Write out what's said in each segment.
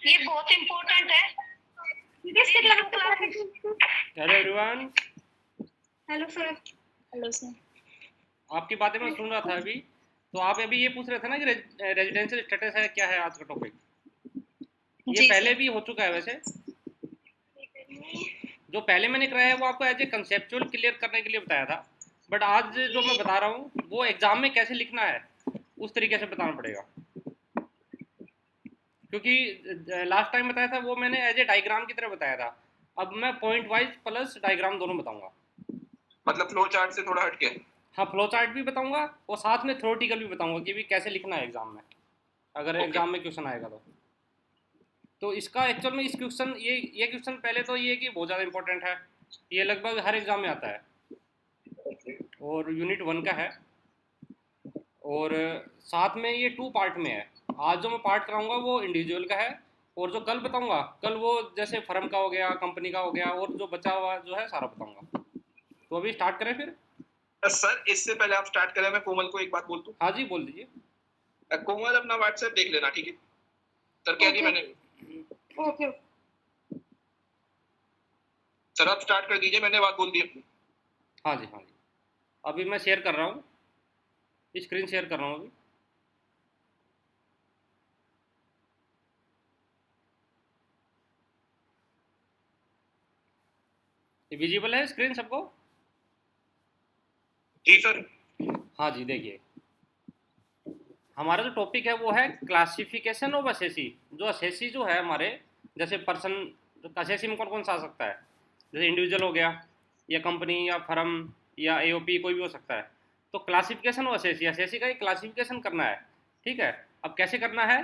ये बहुत इम्पोर्टेंट है। Hello everyone. Hello sir. Hello sir. आपकी बातें मैं सुन रहा था अभी। तो आप अभी ये पूछ रहे थे ना कि रेजिडेंशियल स्टेटस है क्या है आज का टॉपिक। ये जी पहले सर। भी हो चुका है वैसे। जो पहले मैंने कराया है वो आपको एज ए कंसेप्चुअल क्लियर करने के लिए बताया था। बट आज जो मैं बता रहा हूँ वो एग्जाम में कैसे लिखना है उस तरीके से बताना पड़ेगा। क्योंकि लास्ट टाइम बताया था वो मैंने एज ए डायग्राम की तरह बताया था। अब मैं पॉइंट वाइज प्लस डायग्राम दोनों बताऊंगा। मतलब फ्लो चार्ट से थोड़ा हटके। हाँ, फ्लो चार्ट भी बताऊंगा और साथ में थ्योरेटिकल भी बताऊंगा कि भी कैसे लिखना है एग्जाम में, अगर ओके। एग्जाम में क्वेश्चन आएगा तो इसका एक्चुअल में इस क्वेश्चन ये क्वेश्चन पहले तो ये कि बहुत ज़्यादा इंपॉर्टेंट है। ये लगभग हर एग्जाम में आता है और यूनिट 1 का है। और साथ में ये 2 पार्ट में है। आज जो मैं पार्ट कराऊंगा वो इंडिविजुअल का है और जो कल बताऊंगा कल वो जैसे फर्म का हो गया, कंपनी का हो गया, और जो बचा हुआ जो है सारा बताऊंगा। तो अभी स्टार्ट करें फिर। सर इससे पहले आप स्टार्ट करें मैं कोमल को एक बात बोल दूं। हाँ जी, बोल दीजिए। कोमल अपना व्हाट्सएप देख लेना, ठीक है सर? कह दी मैंने। ओके। सर आप स्टार्ट कर दीजिए, मैंने बात बोल दी अपनी। हाँ जी, हाँ जी, अभी मैं शेयर कर रहा हूँ, स्क्रीन शेयर कर रहा हूँ अभी। विजिबल है स्क्रीन सबको? जी सर। हाँ जी, देखिए हमारा जो टॉपिक है वो है क्लासिफिकेशन ऑफ असेसी। जो असेसी जो है हमारे, जैसे पर्सन, असेसी में कौन कौन सा आ सकता है, जैसे इंडिविजुअल हो गया या कंपनी या फर्म या एओपी कोई भी हो सकता है। तो क्लासिफिकेशन ऑफ असेसी, असेसी का एक क्लासिफिकेशन करना है। ठीक है, अब कैसे करना है?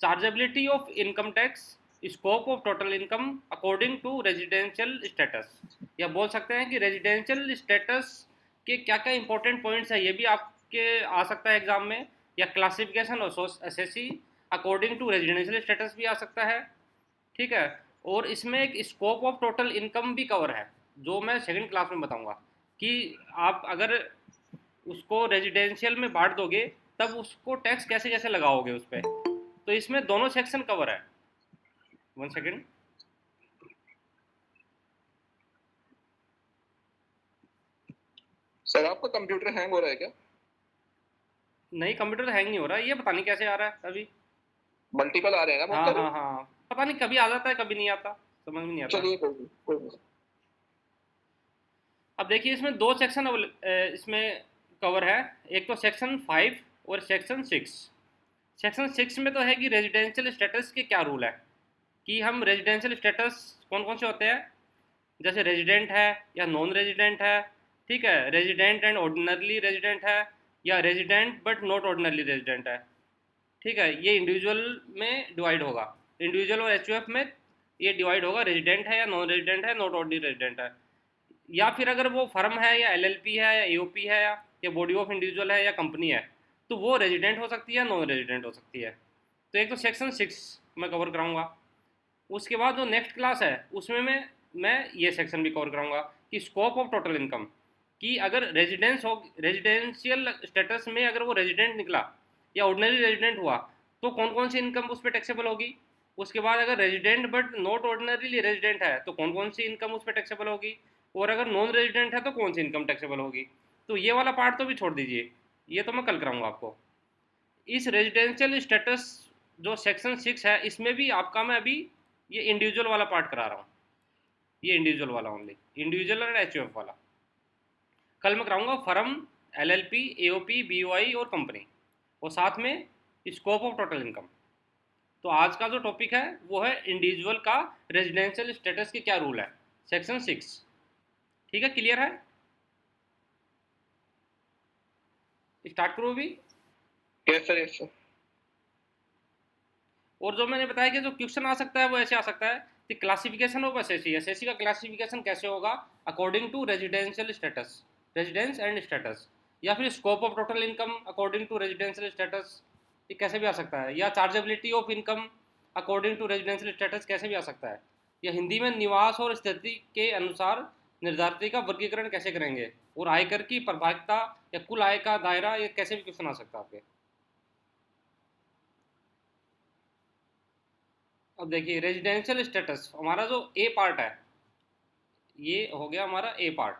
Chargeability of income tax, scope of total income according to residential status, या बोल सकते हैं कि रेजिडेंशियल स्टेटस के क्या क्या इंपॉर्टेंट पॉइंट्स है, ये भी आपके आ सकता है एग्जाम में। या classification of assessee according to residential status भी आ सकता है। ठीक है, और इसमें एक स्कोप ऑफ टोटल इनकम भी कवर है, जो मैं सेकंड क्लास में बताऊंगा कि आप अगर उसको रेजिडेंशियल में बांट दोगे तब उसको टैक्स कैसे कैसे लगाओगे उस पर। तो इसमें दोनों सेक्शन कवर है। 1 सेकेंड। सर आपका कंप्यूटर हैंग हो रहा है क्या? नहीं, कंप्यूटर हैंग नहीं हो रहा है, ये पता नहीं कैसे आ रहा है अभी। मल्टीपल आ रहे हैं ना बहुत हाँ सारे। हाँ हाँ, पता नहीं कभी आ जाता है कभी नहीं आता, समझ में नहीं आता। चलिए कोई नहीं। अब देखिए इसमें दो सेक्शन इसमें कवर है। एक तो सेक्शन 5 और सेक्शन 6। सेक्शन 6 में तो है कि रेजिडेंशियल स्टेटस के क्या रूल है, कि हम रेजिडेंशियल स्टेटस कौन कौन से होते हैं, जैसे रेजिडेंट है या नॉन रेजिडेंट है। ठीक है, रेजिडेंट एंड ऑर्डिनरली रेजिडेंट है, या resident but not ordinarily resident है। ठीक है, ये इंडिविजुअल में डिवाइड होगा, इंडिविजुअल और एचयूएफ में ये डिवाइड होगा, रेजिडेंट है या नॉन रेजिडेंट है, नॉट ऑर्डिनरी रेजिडेंट है। या फिर अगर वो फर्म है या एलएलपी है या एओपी है या बॉडी ऑफ इंडिविजुअल है या कंपनी है, तो वो रेजिडेंट हो सकती है, नॉन रेजिडेंट हो सकती है। तो एक तो सेक्शन 6 मैं कवर कराऊंगा। उसके बाद जो नेक्स्ट क्लास है उसमें मैं ये सेक्शन भी कवर कराऊंगा कि स्कोप ऑफ टोटल इनकम, कि अगर रेजिडेंस हो, रेजिडेंशियल स्टेटस में अगर वो रेजिडेंट निकला या ऑर्डिनरी रेजिडेंट हुआ तो कौन कौन सी इनकम उस पर टैक्सेबल होगी। उसके बाद अगर resident but not ordinarily resident है तो कौन कौन सी इनकम उस पर टैक्सेबल होगी, और अगर नॉन रेजिडेंट है तो कौन सी इनकम टैक्सेबल होगी। तो ये वाला पार्ट तो भी छोड़ दीजिए, ये तो मैं कल कराऊंगा आपको। इस रेजिडेंशियल स्टेटस जो सेक्शन 6 है इसमें भी आपका मैं अभी ये इंडिविजुअल वाला पार्ट करा रहा हूँ, ये इंडिविजुअल वाला ओनली, इंडिविजुअल और एचयूएफ वाला। कल मैं कराऊंगा फर्म, एलएलपी, एओपी, बीओआई और कंपनी, और साथ में स्कोप ऑफ टोटल इनकम। तो आज का जो टॉपिक है वो है इंडिविजुअल का रेजिडेंशियल स्टेटस के क्या रूल है, सेक्शन 6। ठीक है, क्लियर है? स्टार्ट करो अभी। Yes sir yes sir. और जो मैंने बताया कि जो क्वेश्चन आ सकता है वो ऐसे आ सकता है कि क्लासिफिकेशन ऑफ एसएससी, एसएससी का क्लासिफिकेशन कैसे होगा according to residential status, residence and status, या फिर scope of total income according to residential status, ये कैसे भी आ सकता है। या chargeability of income according to residential status कैसे भी आ सकता है। या हिंदी में निवास और स्थिति के अनुसार निर्धारित का वर्गीकरण कैसे करेंगे, और आयकर की प्रभाविता या कुल आय का दायरा, ये कैसे भी क्वेश्चन आ सकता है आपके। अब देखिए रेजिडेंशियल स्टेटस हमारा जो ए पार्ट है, ये हो गया हमारा ए पार्ट,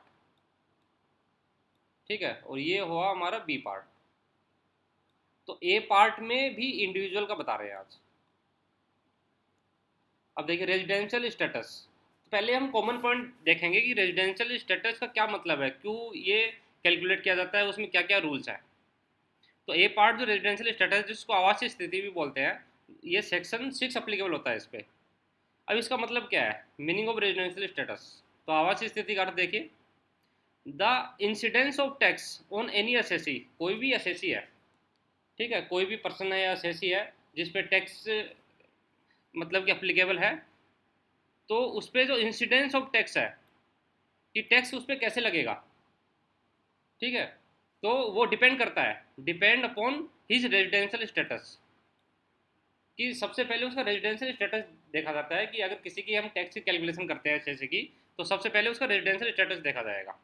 ठीक है, और ये हुआ हमारा बी पार्ट। तो ए पार्ट में भी इंडिविजुअल का बता रहे हैं आज। अब देखिए रेजिडेंशियल स्टेटस, पहले हम कॉमन पॉइंट देखेंगे कि रेजिडेंशियल स्टेटस का क्या मतलब है, क्यों ये कैलकुलेट किया जाता है, उसमें क्या क्या रूल्स हैं। तो ए पार्ट जो रेजिडेंशियल स्टेटस जिसको आवासीय स्थिति भी बोलते हैं, ये सेक्शन 6 अप्लीकेबल होता है इस पर। अब इसका मतलब क्या है, मीनिंग ऑफ रेजिडेंशियल स्टेटस। तो आवासीय स्थिति का अर्थ देखिए, the incidence of tax on any assessee, कोई भी असेसी है, ठीक है, कोई भी पर्सन है या असेसी है जिस पे टैक्स मतलब कि अप्लीकेबल है, तो उस पर जो इंसिडेंस ऑफ टैक्स है कि टैक्स उस पर कैसे लगेगा, ठीक है, तो वो डिपेंड करता है, depend upon his residential status, कि सबसे पहले उसका रेजिडेंशियल स्टेटस देखा जाता है कि अगर किसी की हम टैक्स की कैलकुलेशन करते हैं जैसे की, तो सबसे पहले उसका रेजिडेंशियल स्टेटस देखा जाएगा।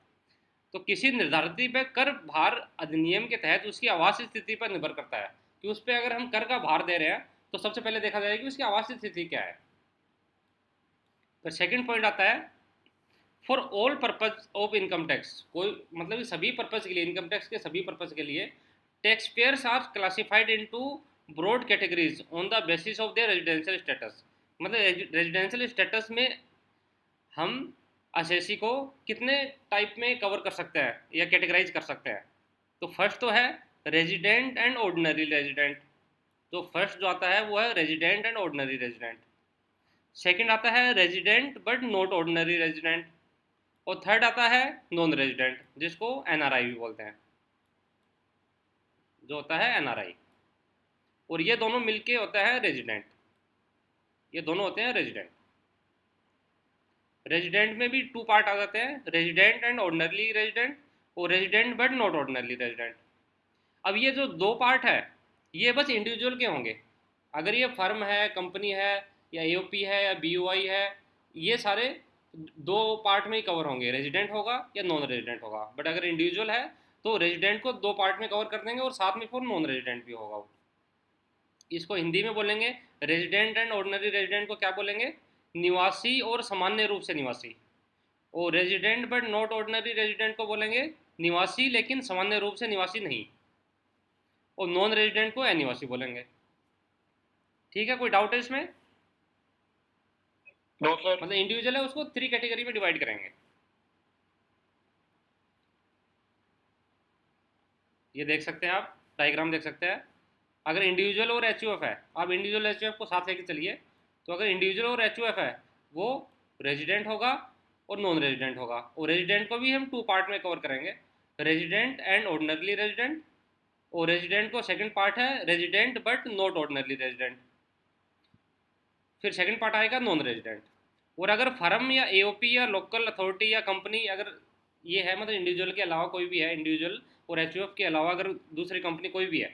तो किसी निर्धारित पे कर भार अधिनियम के तहत उसकी आवासीय स्थिति पर निर्भर करता है कि उस पर अगर हम कर का भार दे रहे हैं तो सबसे पहले देखा जाएगा कि उसकी आवासीय स्थिति क्या है। तो सेकंड पॉइंट आता है for all purpose of income tax, कोई मतलब सभी पर्पज के लिए, इनकम टैक्स के सभी पर्पज के लिए tax payers are classified into broad categories on the basis of their residential status. मतलब रेजिडेंशियल स्टेटस में हम असेसी को कितने टाइप में कवर कर सकते हैं या कैटेगराइज कर सकते हैं। तो फर्स्ट तो है रेजिडेंट एंड ऑर्डिनरी रेजिडेंट, तो फर्स्ट जो आता है वो है resident and ordinary resident. Second आता है resident but not ordinary resident, और थर्ड आता है नॉन रेजिडेंट जिसको एनआरआई भी बोलते हैं, जो होता है एनआरआई। और ये दोनों मिलके होता है रेजिडेंट, ये दोनों होते हैं रेजिडेंट। रेजिडेंट में भी टू पार्ट आ जाते हैं, रेजिडेंट एंड ऑर्डिनरी रेजिडेंट और resident but not ordinary resident. अब ये जो दो पार्ट है ये बस इंडिविजुअल के होंगे, अगर ये फर्म है, कंपनी है, या एओपी है या बीओआई है, ये सारे दो पार्ट में ही कवर होंगे, रेजिडेंट होगा या नॉन रेजिडेंट होगा। बट अगर इंडिविजुअल है तो रेजिडेंट को दो पार्ट में कवर कर देंगे और साथ में फिर नॉन रेजिडेंट भी होगा। इसको हिंदी में बोलेंगे रेजिडेंट एंड ऑर्डिनरी रेजिडेंट को क्या बोलेंगे, निवासी और सामान्य रूप से निवासी। और resident but not ordinary resident को बोलेंगे निवासी लेकिन सामान्य रूप से निवासी नहीं। और नॉन रेजिडेंट को अनिवासी बोलेंगे। ठीक है, कोई डाउट है इसमें? No sir. मतलब इंडिविजुअल है उसको 3 कैटेगरी में डिवाइड करेंगे। ये देख सकते हैं आप, डायग्राम देख सकते हैं। अगर इंडिविजुअल और एचयूएफ है, आप इंडिविजुअल एचयूएफ को साथ लेके चलिए, तो अगर इंडिविजुअल और एचयूएफ है वो रेजिडेंट होगा और नॉन रेजिडेंट होगा। और रेजिडेंट को भी हम 2 पार्ट में कवर करेंगे, रेजिडेंट एंड ऑर्डिनरली रेजिडेंट। और रेजिडेंट को सेकंड पार्ट है resident but not ordinarily resident, फिर सेकंड पार्ट आएगा नॉन रेजिडेंट। और अगर फर्म या एओपी या लोकल अथॉरिटी या कंपनी अगर ये है, मतलब इंडिविजुअल के अलावा कोई भी है, इंडिविजुअल और एचयूएफ के अलावा अगर दूसरी कंपनी कोई भी है,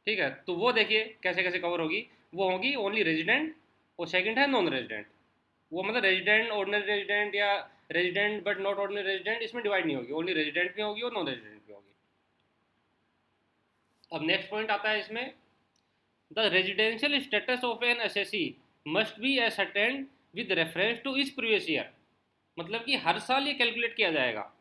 ठीक है, तो वो देखिए कैसे कैसे कवर होगी। वो होगी ओनली रेजिडेंट और सेकंड है नॉन रेजिडेंट। वो मतलब रेजिडेंट ऑर्डिनरी रेजिडेंट या resident but not ordinary resident इसमें डिवाइड नहीं होगी, ओनली रेजिडेंट भी होगी और नॉन रेजिडेंट भी होगी। अब नेक्स्ट पॉइंट आता है इसमें, the residential status of an assessee must be ascertained with reference to each previous year. मतलब कि हर साल ये कैलकुलेट किया जाएगा,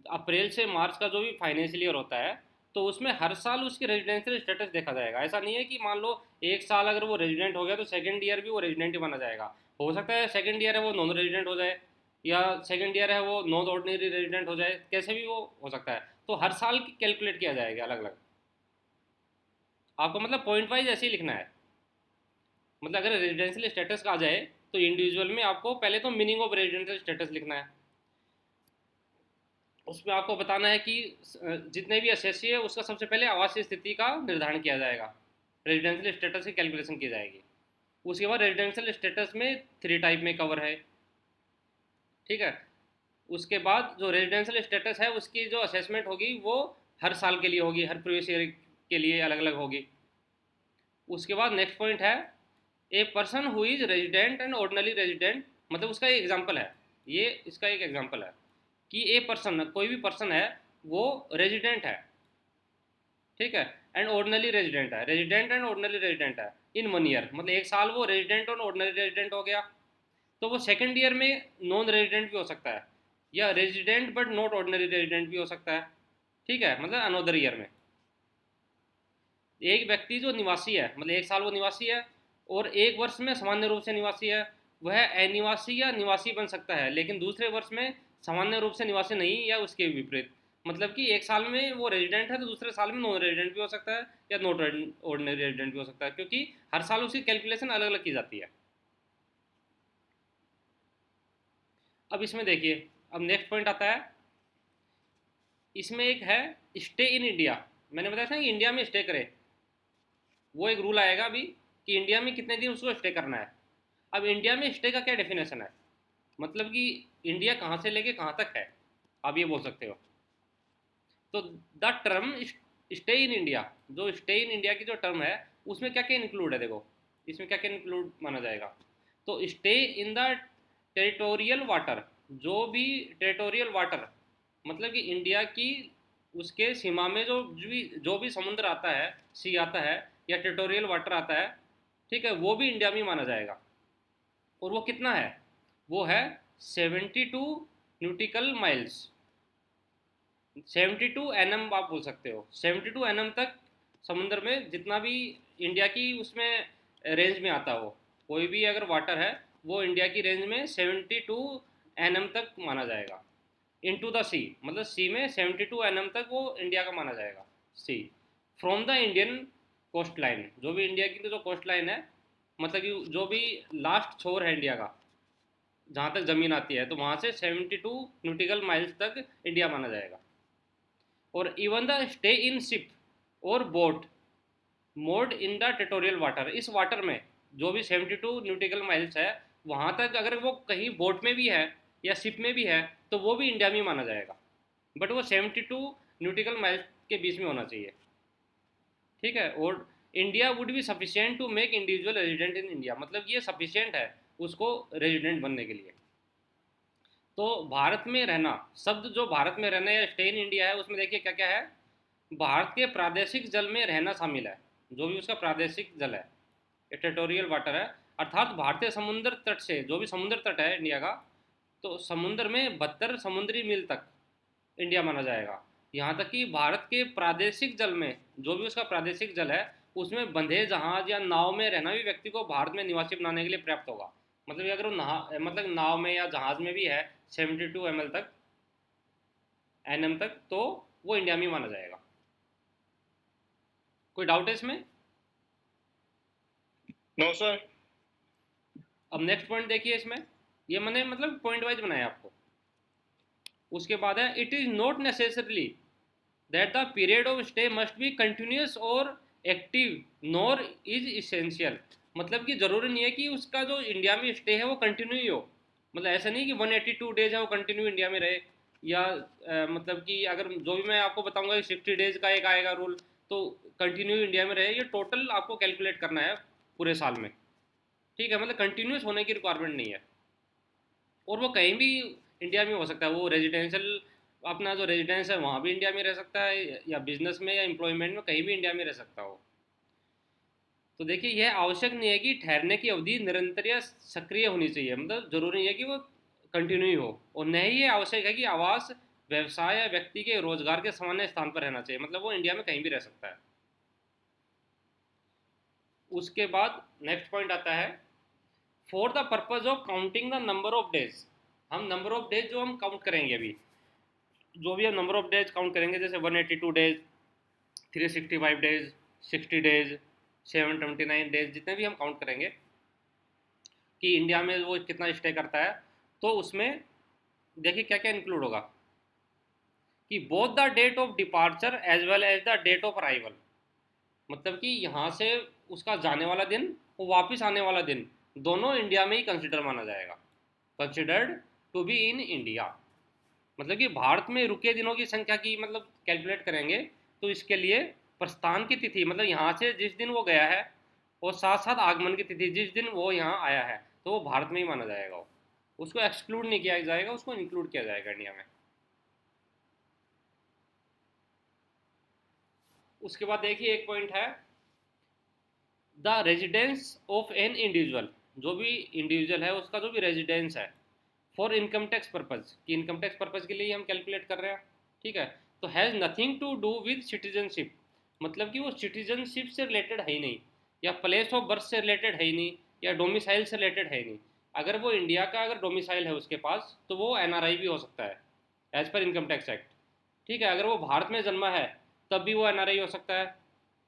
अप्रैल से मार्च का जो भी फाइनेंशियल ईयर होता है तो उसमें हर साल उसकी रेजिडेंशियल स्टेटस देखा जाएगा। ऐसा नहीं है कि मान लो एक साल अगर वो रेजिडेंट हो गया तो सेकंड ईयर भी वो रेजिडेंट ही माना जाएगा। हो सकता है सेकंड ईयर है वो नॉन रेजिडेंट हो जाए, या सेकंड ईयर है वो नॉन ऑर्डिनरी रेजिडेंट हो जाए, कैसे भी वो हो सकता है। तो हर साल कैलकुलेट किया जाएगा अलग अलग। आपको मतलब पॉइंट वाइज ऐसे ही लिखना है। मतलब अगर रेजिडेंशियल स्टेटस का आ जाए तो इंडिविजुअल में आपको पहले तो मीनिंग ऑफ रेजिडेंशियल स्टेटस लिखना है, उसमें आपको बताना है कि जितने भी असेसी है उसका सबसे पहले आवासीय स्थिति का निर्धारण किया जाएगा, रेजिडेंशियल स्टेटस की कैलकुलेशन की जाएगी। उसके बाद रेजिडेंशियल स्टेटस में 3 टाइप में कवर है, ठीक है। उसके बाद जो रेजिडेंशियल स्टेटस है उसकी जो असेसमेंट होगी वो हर साल के लिए होगी, हर प्रीवियस ईयर के लिए अलग अलग होगी। उसके बाद नेक्स्ट पॉइंट है a person who is resident and ordinary resident, मतलब उसका एक एग्जाम्पल है, ये इसका एक एग्जाम्पल है कि ए पर्सन, कोई भी पर्सन है वो रेजिडेंट है, ठीक है, एंड ऑर्डिनरी रेजिडेंट है, रेजिडेंट एंड ऑर्डिनरी रेजिडेंट है, इन 1 ईयर, मतलब 1 साल वो रेजिडेंट और ऑर्डिनरी रेजिडेंट हो गया, तो वो सेकेंड ईयर में नॉन रेजिडेंट भी हो सकता है, या resident but not ordinary resident भी हो सकता है, ठीक है, मतलब अनोदर ईयर में। एक व्यक्ति जो निवासी है, मतलब 1 साल वो निवासी है और 1 वर्ष में सामान्य रूप से निवासी है, वह अनिवासी या निवासी बन सकता है, लेकिन दूसरे वर्ष में सामान्य रूप से निवासी नहीं या उसके विपरीत। मतलब कि 1 साल में वो रेजिडेंट है तो दूसरे साल में नॉन रेजिडेंट भी हो सकता है या नॉट ऑर्डिनरी रेजिडेंट भी हो सकता है, क्योंकि हर साल उसकी कैलकुलेशन अलग अलग की जाती है। अब इसमें देखिए, अब नेक्स्ट पॉइंट आता है, इसमें एक है स्टे इन इंडिया। मैंने बताया था कि इंडिया में स्टे करे, वो एक रूल आएगा अभी कि इंडिया में कितने दिन उसको स्टे करना है। अब इंडिया में स्टे का क्या डेफिनेशन है, मतलब कि इंडिया कहाँ से लेके कहाँ तक है, आप ये बोल सकते हो। तो the term stay in India, जो स्टे इन इंडिया की जो टर्म है उसमें क्या क्या इंक्लूड है, देखो इसमें क्या क्या इंक्लूड माना जाएगा। तो stay in the territorial water, जो भी टेरिटोरियल वाटर, मतलब कि इंडिया की उसके सीमा में जो भी समुद्र आता है, सी आता है या टेरिटोरियल वाटर आता है, ठीक है, वो भी इंडिया में माना जाएगा। और वो कितना है, वो है 72 न्यूटिकल माइल्स, 72 NM आप बोल सकते हो। 72 NM तक समुद्र में जितना भी इंडिया की उसमें रेंज में आता हो, कोई भी अगर वाटर है वो इंडिया की रेंज में 72 NM तक माना जाएगा। इनटू द सी, मतलब सी में 72 NM तक वो इंडिया का माना जाएगा, sea. From the Indian coast line, जो भी इंडिया की जो कोस्ट लाइन है, मतलब कि जो भी लास्ट छोर है इंडिया का, जहाँ तक ज़मीन आती है, तो वहाँ से 72 न्यूटिकल माइल्स तक इंडिया माना जाएगा। और even the stay in ship or boat mode in the territorial water, इस वाटर में जो भी 72 न्यूटिकल माइल्स है, वहाँ तक अगर वो कहीं बोट में भी है या शिप में भी है तो वो भी इंडिया में माना जाएगा, बट वो 72 न्यूटिकल माइल्स के बीच में होना चाहिए, ठीक है। और India would be sufficient to make individual resident in India, मतलब ये सफिशियंट है उसको रेजिडेंट बनने के लिए। तो भारत में रहना, शब्द जो भारत में रहना या स्टे इन इंडिया है, उसमें देखिए क्या क्या है। भारत के प्रादेशिक जल में रहना शामिल है, जो भी उसका प्रादेशिक जल है, टेरिटोरियल वाटर है, अर्थात भारतीय समुद्र तट से, जो भी समुद्र तट है इंडिया का, तो समुद्र में 72 समुद्री मील तक इंडिया माना जाएगा। यहाँ तक कि भारत के प्रादेशिक जल में, जो भी उसका प्रादेशिक जल है, उसमें बंधे जहाज या नाव में रहना भी व्यक्ति को भारत में निवासी बनाने के लिए पर्याप्त होगा। मतलब अगर वो मतलब नाव में या जहाज में भी है 72 तक NM तक, तो वो इंडिया में माना जाएगा। कोई डाउट है इसमें? No sir. अब नेक्स्ट पॉइंट देखिए, इसमें ये मैंने मतलब पॉइंट वाइज बनाया आपको। उसके बाद है, it is not necessarily that the period of stay must be continuous और एक्टिव नॉर इज इसेंशियल, मतलब कि ज़रूरी नहीं है कि उसका जो इंडिया में स्टे है वो कंटिन्यू ही हो। मतलब ऐसा नहीं कि 182 डेज है वो कंटिन्यू इंडिया में रहे, या मतलब कि अगर जो भी मैं आपको बताऊंगा कि 60 डेज का एक आएगा रूल, तो कंटिन्यू इंडिया में रहे, ये टोटल आपको कैलकुलेट करना है पूरे साल में, ठीक है। मतलब कंटिन्यूस होने की रिक्वायरमेंट नहीं है, और वो कहीं भी इंडिया में हो सकता है। वो रेजिडेंशियल अपना जो रेजिडेंस है वहाँ भी इंडिया में रह सकता है, या बिजनेस में या एम्प्लॉयमेंट में कहीं भी इंडिया में रह सकता हो। तो देखिए, यह आवश्यक नहीं है कि ठहरने की अवधि निरंतर या सक्रिय होनी चाहिए, मतलब जरूरी नहीं है कि वो कंटिन्यू ही हो, और न ही ये आवश्यक है कि आवास, व्यवसाय या व्यक्ति के रोजगार के सामान्य स्थान पर रहना चाहिए, मतलब वो इंडिया में कहीं भी रह सकता है। उसके बाद नेक्स्ट पॉइंट आता है, for the purpose of counting the number of days. हम नंबर ऑफ डेज जो हम काउंट करेंगे अभी, जो भी हम नंबर ऑफ डेज काउंट करेंगे, जैसे 182 डेज, 365 डेज, 60 डेज, 729 डेज, जितने भी हम काउंट करेंगे कि इंडिया में वो कितना स्टे करता है, तो उसमें देखिए क्या क्या इंक्लूड होगा कि both the date of departure as well as the date of arrival, मतलब कि यहाँ से उसका जाने वाला दिन और वापस आने वाला दिन दोनों इंडिया में ही कंसिडर माना जाएगा, considered to be in India. मतलब कि भारत में रुके दिनों की संख्या की मतलब कैलकुलेट करेंगे, तो इसके लिए प्रस्थान की तिथि, मतलब यहाँ से जिस दिन वो गया है, और साथ साथ आगमन की तिथि जिस दिन वो यहाँ आया है, तो वो भारत में ही माना जाएगा। उसको एक्सक्लूड नहीं किया जाएगा, उसको इंक्लूड किया जाएगा इंडिया में। उसके बाद देखिए एक पॉइंट है, the residence of an individual, जो भी इंडिविजुअल है उसका जो भी रेजिडेंस है, फॉर इनकम टैक्स पर्पज़, कि इनकम टैक्स पर्पज़ के लिए हम कैलकुलेट कर रहे हैं, ठीक है। तो has nothing to do with citizenship, मतलब कि वो सिटीजनशिप से रिलेटेड है ही नहीं, या प्लेस ऑफ बर्थ से रिलेटेड है ही नहीं, या डोमिसाइल से रिलेटेड है ही नहीं। अगर वो इंडिया का अगर डोमिसाइल है उसके पास, तो वो एनआरआई भी हो सकता है as per income tax act, ठीक है। अगर वो भारत में जन्मा है तब भी वो एनआरआई हो सकता है,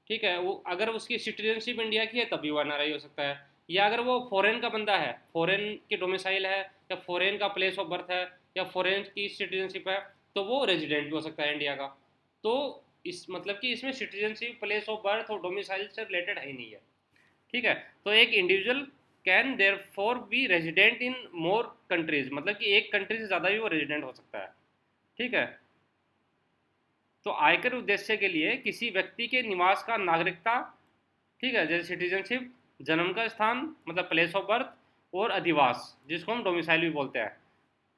ठीक है। वो अगर उसकी सिटीजनशिप इंडिया की है तब भी वो एनआरआई हो सकता है, या अगर वो फॉरेन का बंदा है, फॉरेन के डोमिसाइल है, या फॉरेन का प्लेस ऑफ बर्थ है, या फॉरेन की सिटीजनशिप है, तो वो रेजिडेंट भी हो सकता है इंडिया का। तो इस मतलब कि इसमें सिटीजनशिप, प्लेस ऑफ बर्थ और डोमिसाइल से रिलेटेड है ही नहीं है, ठीक है। तो एक individual can therefore be resident in more countries, मतलब कि एक कंट्री से ज़्यादा भी वो रेजिडेंट हो सकता है, ठीक है। तो आयकर उद्देश्य के लिए किसी व्यक्ति के निवास का नागरिकता, ठीक है, जैसे सिटीजनशिप, जन्म का स्थान मतलब प्लेस ऑफ बर्थ, और अधिवास जिसको हम डोमिसाइल भी बोलते हैं,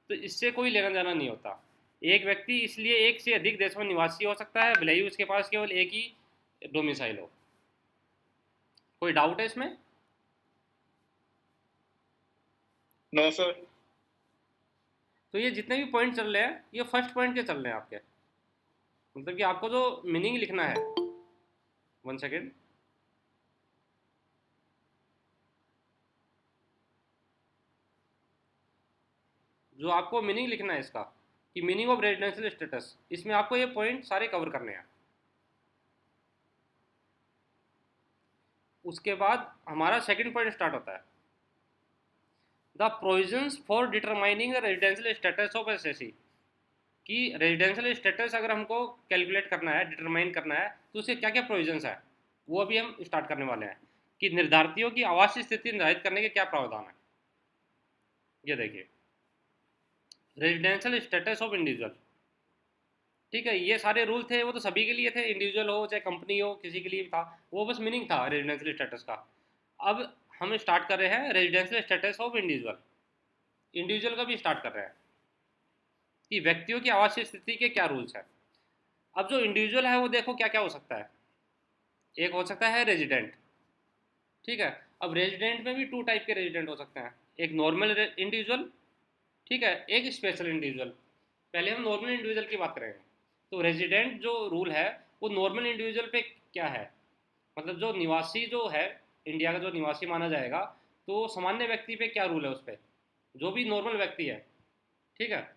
तो इससे कोई लेना देना नहीं होता। एक व्यक्ति इसलिए एक से अधिक देशों में निवासी हो सकता है भले ही उसके पास केवल एक ही डोमिसाइल हो। कोई डाउट है इसमें? No sir. तो ये जितने भी पॉइंट चल रहे हैं ये फर्स्ट पॉइंट के चल रहे हैं आपके, मतलब कि आपको जो मीनिंग लिखना है, 1 सेकेंड, जो आपको मीनिंग लिखना है इसका, कि मीनिंग ऑफ रेजिडेंशियल स्टेटस, इसमें आपको ये पॉइंट सारे कवर करने हैं। उसके बाद हमारा सेकंड पॉइंट स्टार्ट होता है, the provisions for determining the residential status of SSC, कि रेजिडेंशियल स्टेटस अगर हमको कैलकुलेट करना है, डिटरमाइन करना है, तो उसके क्या क्या प्रोविजंस है वो अभी हम स्टार्ट करने वाले हैं, कि निर्धारितियों की आवासीय स्थिति निर्धारित करने के क्या प्रावधान है। ये देखिए, रेजिडेंशियल स्टेटस ऑफ इंडिविजुअल, ठीक है, ये सारे रूल थे वो तो सभी के लिए थे, इंडिविजुअल हो चाहे कंपनी हो, किसी के लिए भी था, वो बस मीनिंग था रेजिडेंशियल स्टेटस का। अब हम स्टार्ट कर रहे हैं residential status of individual, individual का भी स्टार्ट कर रहे हैं कि व्यक्तियों की आवासीय स्थिति के क्या रूल्स हैं। अब जो इंडिविजुअल है वो देखो क्या क्या हो सकता है, एक हो सकता है रेजिडेंट, ठीक है। अब रेजिडेंट में भी टू टाइप के रेजिडेंट हो सकते हैं, एक नॉर्मल इंडिविजुअल, ठीक है, एक स्पेशल इंडिविजुअल। पहले हम नॉर्मल इंडिविजुअल की बात करेंगे। तो रेजिडेंट जो रूल है वो नॉर्मल इंडिविजुअल पे क्या है, मतलब जो निवासी जो है, इंडिया का जो निवासी माना जाएगा, तो सामान्य व्यक्ति पे क्या रूल है उस पर, जो भी नॉर्मल व्यक्ति है, ठीक है।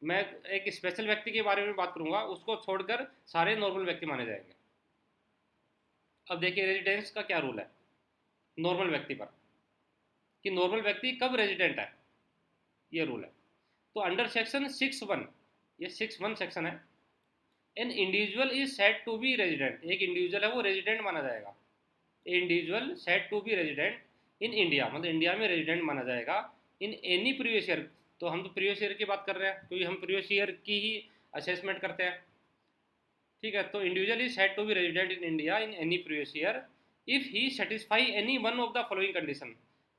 मैं एक स्पेशल व्यक्ति के बारे में बात करूंगा, उसको छोड़कर सारे नॉर्मल व्यक्ति माने जाएंगे। अब देखिए रेजिडेंस का क्या रूल है नॉर्मल व्यक्ति पर, कि नॉर्मल व्यक्ति कब रेजिडेंट है, ये रूल है। तो अंडर सेक्शन 6(1), ये 6(1) सेक्शन है, an individual is said to be resident, एक इंडिविजुअल है वो रेजिडेंट माना जाएगा, individual said to be resident in India, मतलब इंडिया में रेजिडेंट माना जाएगा, इन एनी प्रीवियस ईयर, तो हम तो प्रीवियस ईयर की बात कर रहे हैं क्योंकि हम प्रीवियस ईयर की ही असेसमेंट करते हैं, ठीक है। तो individual is said to be resident in India in any previous year if he satisfy any one of the following condition,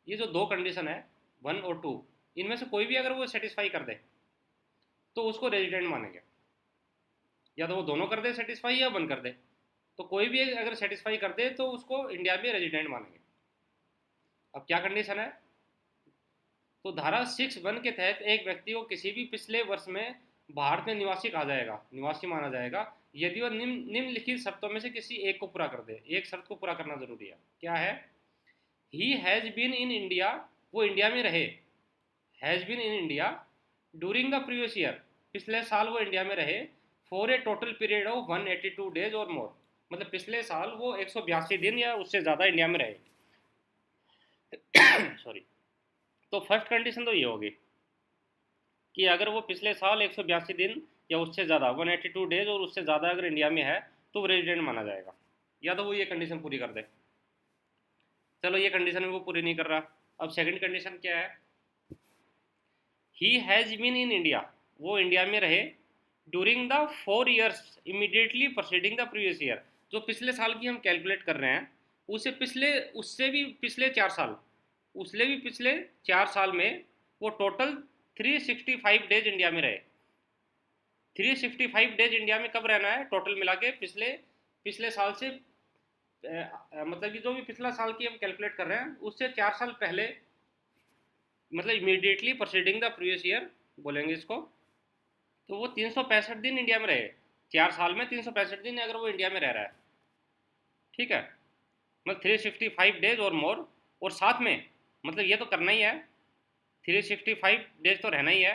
ये जो दो कंडीशन है 1 और 2, इनमें से कोई भी अगर वो सेटिस्फाई कर दे तो उसको रेजिडेंट मानेंगे, या तो वो दोनों कर दे सेटिस्फाई या वन कर दे, तो कोई भी अगर सेटिस्फाई कर दे तो उसको इंडिया में रेजिडेंट मानेंगे। अब क्या कंडीशन है, तो धारा 6(1) के तहत एक व्यक्ति को किसी भी पिछले वर्ष में भारत में निवासी कहा जाएगा, निवासी माना जाएगा, यदि वह निम्नलिखित शर्तों में से किसी एक को पूरा कर दे। एक शर्त को पूरा करना जरूरी है, क्या है, he has been in India, वो इंडिया में रहे, has been in India during the previous year, पिछले साल वो इंडिया में रहे, for a total period of 182 days और मोर, मतलब पिछले साल वो 182 दिन या उससे ज़्यादा इंडिया में रहे। सॉरी। तो फर्स्ट कंडीशन तो ये होगी कि अगर वो पिछले साल 182 दिन या उससे ज़्यादा 182 डेज और उससे ज़्यादा अगर इंडिया में है तो वो रेजिडेंट माना जाएगा, या तो वो ये कंडीशन पूरी कर दे। चलो ये कंडीशन वो पूरी नहीं कर रहा, अब सेकंड कंडीशन क्या है, he has been in India, वो इंडिया में रहे during the 4 years immediately proceeding the previous year, जो पिछले साल की हम कैलकुलेट कर रहे हैं उससे भी पिछले 4 साल, उससे भी पिछले 4 साल में वो टोटल 365 डेज इंडिया में रहे। 365 डेज इंडिया में कब रहना है टोटल मिला के, पिछले साल से मतलब कि जो भी पिछला साल की हम कैलकुलेट कर रहे हैं उससे 4 साल पहले, मतलब immediately proceeding the previous year बोलेंगे इसको, तो वो 365 दिन इंडिया में रहे। 4 साल में 365 दिन अगर वो इंडिया में रह रहा है, ठीक है, मतलब 365 डेज और मोर, और साथ में मतलब ये तो करना ही है, 365 डेज तो रहना ही है,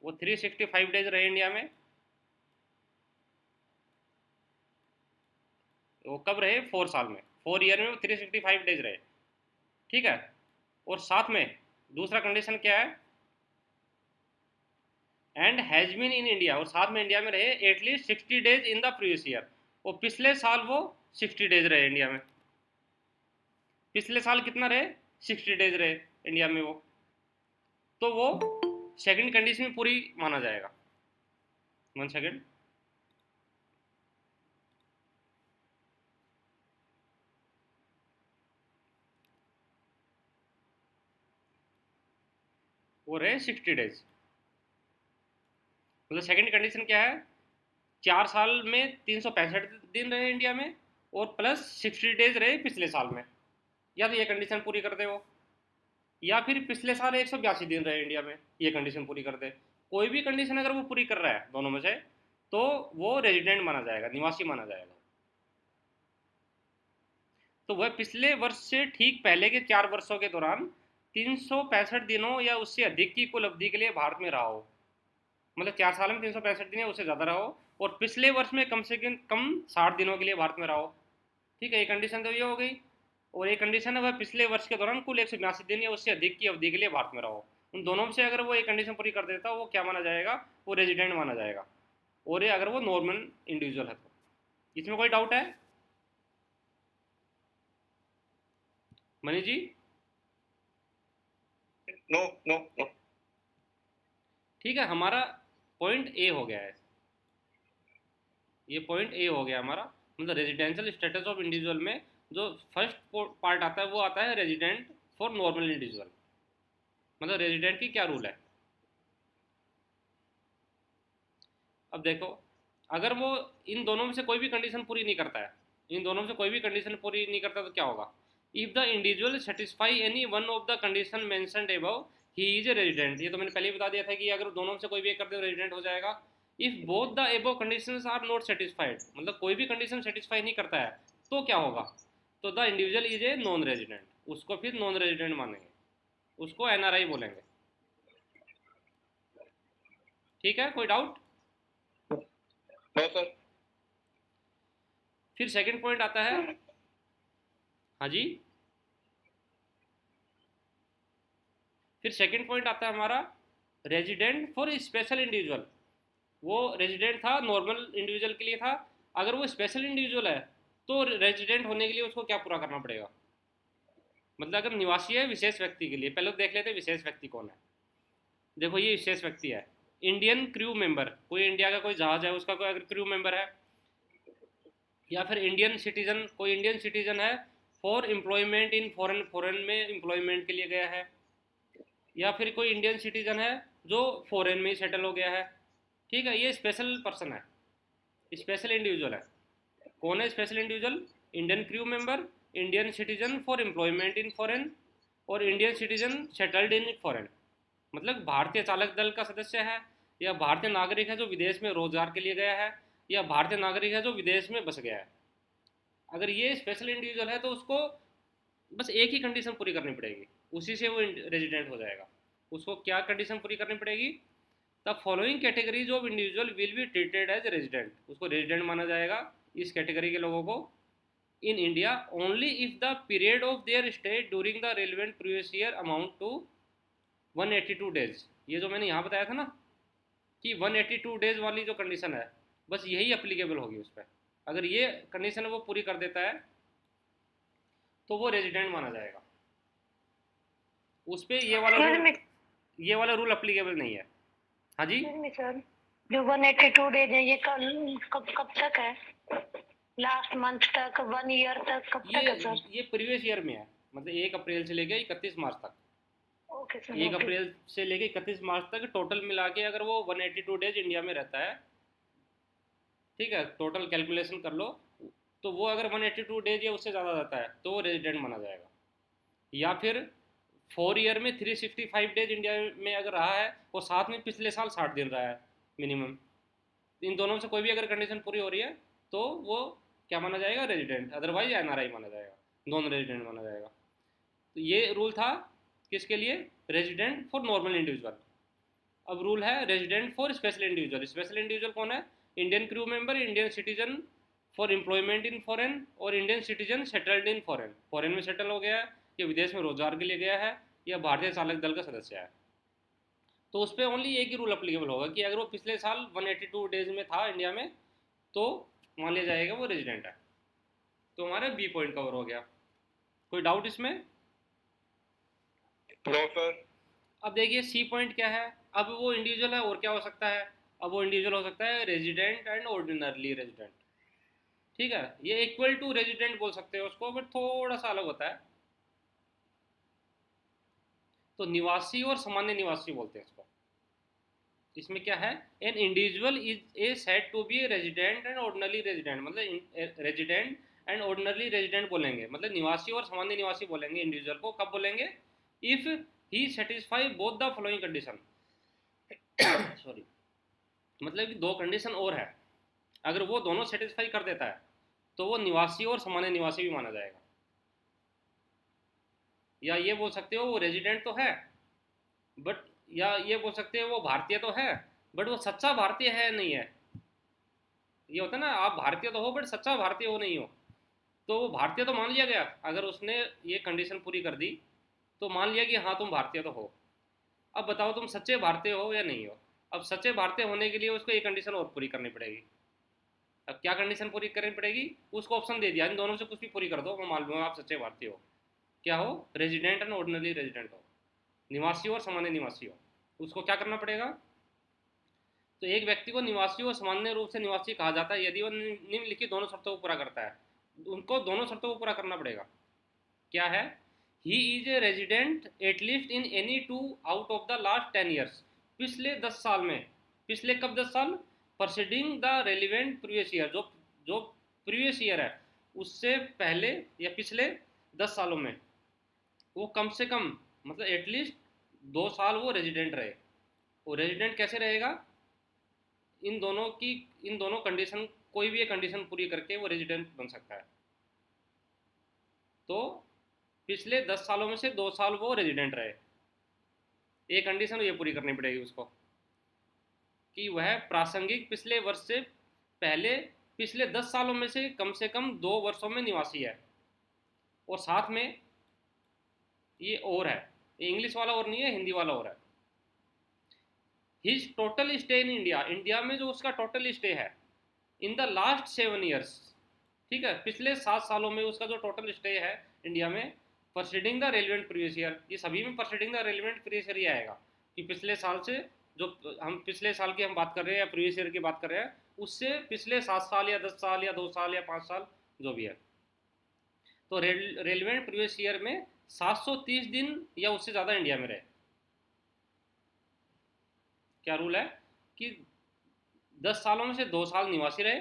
वो 365 डेज रहे इंडिया में। वो कब रहे? 4 साल में, 4 ईयर में वो 365 डेज रहे, ठीक है। और साथ में दूसरा कंडीशन क्या है? And has been in India, और साथ में इंडिया में रहे at least 60 days in the previous year, और पिछले साल वो 60 डेज रहे इंडिया में। पिछले साल कितना रहे? 60 डेज रहे इंडिया में वो, तो वो सेकंड कंडीशन पूरी माना जाएगा। 1 सेकंड, वो रहे 60 डेज, मतलब सेकंड कंडीशन क्या है? 4 साल में 365 दिन रहे इंडिया में, और प्लस 60 डेज रहे पिछले साल में, या तो ये कंडीशन पूरी कर दे वो, या फिर पिछले साल 182 दिन रहे इंडिया में, ये कंडीशन पूरी कर दे। कोई भी कंडीशन अगर वो पूरी कर रहा है दोनों में से, तो वो रेजिडेंट माना जाएगा, निवासी माना जाएगा। तो वह पिछले वर्ष से ठीक पहले के 4 वर्षों के दौरान 365 दिनों या उससे अधिक की कुल अवधि के लिए भारत में रहा हो, मतलब 4 साल में 365 दिन या उससे ज़्यादा रहा हो, और पिछले वर्ष में कम से कम 60 दिनों के लिए भारत में रहा हो, ठीक है। ये कंडीशन तो ये हो गई। और एक कंडीशन है वह पिछले वर्ष के दौरान कुल 182 दिन या उससे अधिक की अवधि के लिए भारत में रहा हो। उन दोनों में से अगर वो एक कंडीशन पूरी कर देता है, वो क्या माना जाएगा? वो रेजिडेंट माना जाएगा। और ये अगर वो नॉर्मल इंडिविजुअल है तो। इसमें कोई डाउट है Manish ji? No no no. ठीक है, हमारा पॉइंट ए हो गया है, ये पॉइंट ए हो गया हमारा। मतलब रेजिडेंशियल स्टेटस ऑफ इंडिविजुअल में जो फर्स्ट पार्ट आता है वो आता है रेजिडेंट फॉर नॉर्मल इंडिविजुअल, मतलब रेजिडेंट की क्या रूल है। अब देखो, अगर वो इन दोनों में से कोई भी कंडीशन पूरी नहीं करता है, इन दोनों में से कोई भी कंडीशन पूरी नहीं करता, तो क्या होगा? If the individual satisfy any one of the condition mentioned above he is a resident. ये तो मैंने पहले ही बता दिया था कि अगर दोनों में से कोई भी एक कर दे रेजिडेंट हो जाएगा। If both the above conditions are not satisfied, मतलब कोई भी कंडीशन सेटिस्फाई नहीं करता है, तो क्या होगा? तो the individual is a non resident, उसको फिर नॉन रेजिडेंट मानेंगे, उसको एनआरआई बोलेंगे, ठीक है। कोई डाउट? No sir. फिर सेकंड पॉइंट आता है, हाँ जी, फिर सेकंड पॉइंट आता है हमारा रेजिडेंट फॉर स्पेशल इंडिविजुअल। वो रेजिडेंट था नॉर्मल इंडिविजुअल के लिए था, अगर वो स्पेशल इंडिविजुअल है तो रेजिडेंट होने के लिए उसको क्या पूरा करना पड़ेगा? मतलब अगर निवासी है विशेष व्यक्ति के लिए, पहले तो देख लेते हैं विशेष व्यक्ति कौन है। देखो ये विशेष व्यक्ति है, इंडियन क्रू मेंबर, कोई इंडिया का कोई जहाज है उसका कोई अगर क्रू मेंबर है, या फिर इंडियन सिटीजन, कोई इंडियन सिटीजन है for employment in foreign, foreign में एम्प्लॉयमेंट के लिए गया है, या फिर कोई इंडियन सिटीजन है जो फॉरेन में ही सेटल हो गया है, ठीक है। ये स्पेशल पर्सन है, स्पेशल इंडिविजुअल है। कौन है special individual? Indian crew member, Indian citizen for employment in foreign, और Indian citizen settled in foreign, मतलब भारतीय चालक दल का सदस्य है, या भारतीय नागरिक है जो विदेश में रोजगार के लिए गया है, या भारतीय नागरिक है जो विदेश में बस गया है। अगर ये स्पेशल इंडिविजुअल है तो उसको बस एक ही कंडीशन पूरी करनी पड़ेगी, उसी से वो रेजिडेंट हो जाएगा। उसको क्या कंडीशन पूरी करनी पड़ेगी? The following categories of individual will be treated as resident, उसको रेजिडेंट माना जाएगा इस कैटेगरी के लोगों को in India only if the period of their stay during the relevant previous year amount to 182 days. ये जो मैंने यहाँ बताया था ना कि 182 डेज वाली जो कंडीशन है, बस यही अप्लीकेबल होगी उस पर। अगर ये कंडीशन वो पूरी कर देता है तो वो रेजिडेंट माना जाएगा, उस पर ये वाला रूल अप्लीकेबल नहीं है। हाँ जी सर, जो 182 डेज है ये कब कब तक है? लास्ट मंथ तक, 1 ईयर तक, कब तक है सर? ये प्रीवियस ईयर में है, मतलब 1 अप्रैल से लेके 31 मार्च तक। Okay sir. 1 अप्रैल से लेके 31 मार्च तक टोटल मिला के अगर वो 182 डेज इंडिया में रहता है ठीक है, टोटल कैलकुलेशन कर लो, तो वो अगर 182 डेज या उससे ज़्यादा जाता है तो वो रेजिडेंट माना जाएगा। या फिर 4 ईयर में 365 डेज इंडिया में अगर रहा है और साथ में पिछले साल 60 दिन रहा है मिनिमम, इन दोनों से कोई भी अगर कंडीशन पूरी हो रही है तो वो क्या माना जाएगा, रेजिडेंट, अदरवाइज एनआरआई माना जाएगा, नॉन रेजिडेंट माना जाएगा। तो ये रूल था किसके लिए, रेजिडेंट फॉर नॉर्मल इंडिविजुअल। अब रूल है resident for special individual. Special individual कौन है, Indian crew member, Indian citizen for employment in foreign, और Indian citizen settled in foreign, foreign में सेटल हो गया है या विदेश में रोजगार के लिए गया है या भारतीय चालक दल का सदस्य है। तो उस पर ओनली एक ही रूल अप्लीकेबल होगा कि अगर वो पिछले साल 182 डेज में था इंडिया में तो मान लिया जाएगा वो रेजिडेंट है। तो हमारा बी पॉइंट कवर हो गया। कोई डाउट इसमें? No sir. अब देखिए सी पॉइंट क्या है। अब वो इंडिविजुअल है और क्या हो सकता है, अब वो इंडिविजुअल हो सकता है रेजिडेंट एंड ऑर्डिनरली रेजिडेंट। ठीक है, ये इक्वल टू रेजिडेंट बोल सकते हो उसको, बट थोड़ा सा अलग होता है। तो निवासी और सामान्य निवासी बोलते हैं इसको। इसमें क्या है, an individual is a said to be a resident and ordinary resident, मतलब रेजिडेंट एंड ऑर्डिनरी रेजिडेंट बोलेंगे, मतलब निवासी और सामान्य निवासी बोलेंगे इंडिविजुअल को। कब बोलेंगे, if he satisfy both the following condition. Sorry, मतलब कि दो कंडीशन और है, अगर वो दोनों सेटिस्फाई कर देता है तो वो निवासी और सामान्य निवासी भी माना जाएगा। या ये बोल सकते हो वो रेजिडेंट तो है बट, या ये बोल सकते हो वो भारतीय तो है बट वो सच्चा भारतीय है नहीं है। ये होता है ना, आप भारतीय तो हो बट सच्चा भारतीय हो नहीं हो। तो वो भारतीय तो मान लिया गया, अगर उसने ये कंडीशन पूरी कर दी तो मान लिया कि हाँ तुम भारतीय तो हो। अब बताओ तुम सच्चे भारतीय हो या नहीं हो। अब सच्चे भारतीय होने के लिए उसको ये कंडीशन और पूरी करनी पड़ेगी। अब क्या कंडीशन पूरी करनी पड़ेगी, उसको ऑप्शन दे दिया इन दोनों से कुछ भी पूरी कर दो, मैं मान लूँगा आप सच्चे भारतीय हो। क्या हो, रेजिडेंट एंड ऑर्डिनरी रेजिडेंट हो, निवासी और सामान्य निवासी हो। उसको क्या करना पड़ेगा, तो एक व्यक्ति को निवासी और सामान्य रूप से निवासी कहा जाता है यदि वो निम्नलिखित दोनों शर्तों को पूरा करता है। उनको दोनों शर्तों को पूरा करना पड़ेगा। क्या है, he is a resident at least in any 2 out of the last 10 years, पिछले 10 साल में। पिछले कब 10 साल, परसीडिंग द रेलिवेंट प्रीवियस ईयर, जो जो प्रीवियस ईयर है उससे पहले या पिछले 10 सालों में वो कम से कम, मतलब एटलीस्ट 2 साल वो रेजिडेंट रहे। वो रेजिडेंट कैसे रहेगा, इन दोनों कंडीशन, कोई भी एक कंडीशन पूरी करके वो रेजिडेंट बन सकता है। तो पिछले 10 सालों में से 2 साल वो रेजिडेंट रहे, एक कंडीशन ये पूरी करनी पड़ेगी उसको कि वह प्रासंगिक पिछले वर्ष से पहले पिछले 10 सालों में से कम 2 वर्षों में निवासी है। और साथ में ये और है, ये इंग्लिश वाला और नहीं है, हिंदी वाला और है। His total stay in India, India में जो उसका टोटल स्टे है इन द लास्ट 7 ईयर्स, ठीक है, पिछले 7 सालों में उसका जो टोटल स्टे है इंडिया में, परसीडिंग द रेलिवेंट प्रीवियस ईयर, ये सभी में परसीडिंग द रेलिवेंट प्रीवियस ईयर ही आएगा कि पिछले साल से, जो हम पिछले साल की हम बात कर रहे हैं या प्रीवियस ईयर की बात कर रहे हैं, उससे पिछले 7 साल या 10 साल या 2 साल या 5 साल जो भी है। तो रेलिवेंट प्रीवियस ईयर में 730 दिन या उससे ज़्यादा इंडिया में रहे। क्या रूल है कि 10 सालों में से 2 साल निवासी रहे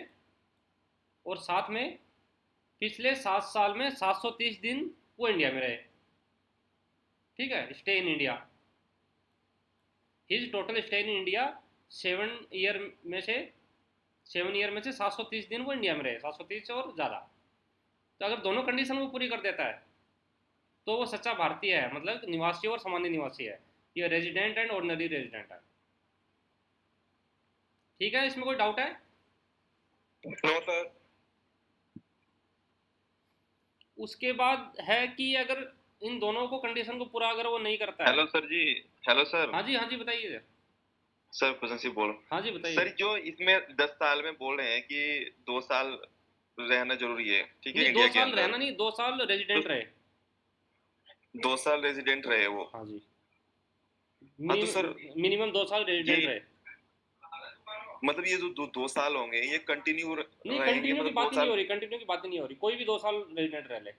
और साथ में पिछले 7 साल में 730 दिन वो इंडिया में रहे। ठीक है, stay in India, his total stay in India 7 year में से 730 दिन वो इंडिया में रहे, 730 और ज़्यादा। तो अगर दोनों कंडीशन वो पूरी कर देता है तो वो सच्चा भारतीय है, मतलब निवासी और सामान्य निवासी है, ये रेजिडेंट एंड ऑर्डिनरी रेजिडेंट है। ठीक है, इसमें कोई डाउट है? No sir. उसके बाद है कि अगर इन दोनों को कंडीशन को पूरा अगर वो नहीं करता है। हेलो सर जी। Hello sir. हाँ जी बताइए सर क्वेश्चन से बोल। हाँ जी बताइए सर जो इसमें 10 साल में बोल रहे हैं कि 2 साल रहना जरूरी है, ठीक है, नहीं, इंडिया 2 के साल अंदर रहना नहीं, 2 साल रेजिडेंट रहे। 2 साल रेजिडेंट रहे वो। हाँ जी, हाँ तो सर मिनिमम 2 साल रेजिडेंट रहे। मतलब ये जो 2 साल होंगे ये कंटिन्यू नहीं, रहेंगे, कंटिन्यू की मतलब बात 2 नहीं साल। हो रही, कंटिन्यू की बात नहीं हो रही, कोई भी 2 साल रेजिडेंट रह ले।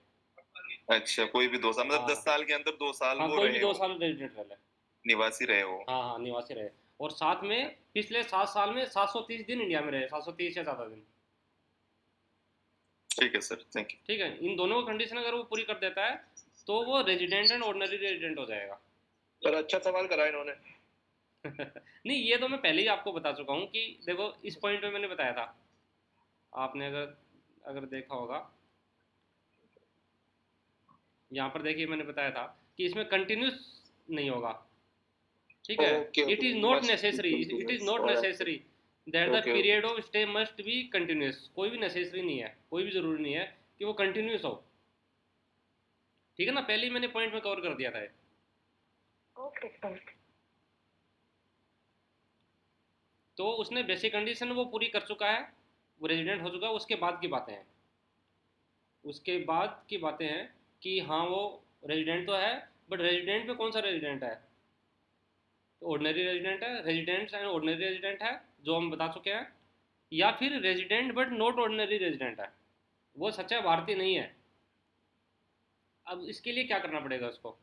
अच्छा, कोई भी 2 साल, मतलब हाँ 10 साल के अंदर 2 साल हाँ, वो कोई रहे भी 2 हो, साल रेजिडेंट रह ले। निवासी रहे हो। हाँ हाँ, निवासी रहे। और साथ में पिछले 7 साल में 730 दिन इंडिया में रहे, 730 या ज़्यादा दिन। ठीक है सर, थैंक यू। ठीक है, इन दोनों को कंडीशन अगर वो पूरी कर देता है तो वो रेजिडेंट एंड ऑर्डिनरी रेजिडेंट हो जाएगा। सर अच्छा सवाल करा इन्होंने। नहीं, ये तो मैं पहले ही आपको बता चुका हूँ कि देखो इस पॉइंट पे मैंने बताया था, आपने अगर अगर देखा होगा, यहाँ पर देखिए मैंने बताया था कि इसमें कंटिन्यूस नहीं होगा। ठीक है, it is not necessary, it is not necessary that the period of stay must be continuous. कोई भी नेसेसरी नहीं है, कोई भी ज़रूरी नहीं है कि वो कंटिन्यूस हो। ठीक है ना, पहले ही मैंने पॉइंट में कवर कर दिया था। Okay sir. तो उसने बेसिक कंडीशन वो पूरी कर चुका है, वो रेजिडेंट हो चुका है। उसके बाद की बातें हैं, उसके बाद की बातें हैं कि हाँ वो रेजिडेंट तो है, बट रेजिडेंट में कौन सा रेजिडेंट है? तो ऑर्डिनरी रेजिडेंट है, रेजिडेंट्स एंड ऑर्डिनरी रेजिडेंट है जो हम बता चुके हैं, या फिर resident but not ordinary resident है, वो सच्चा भारतीय नहीं है। अब इसके लिए क्या करना पड़ेगा उसको?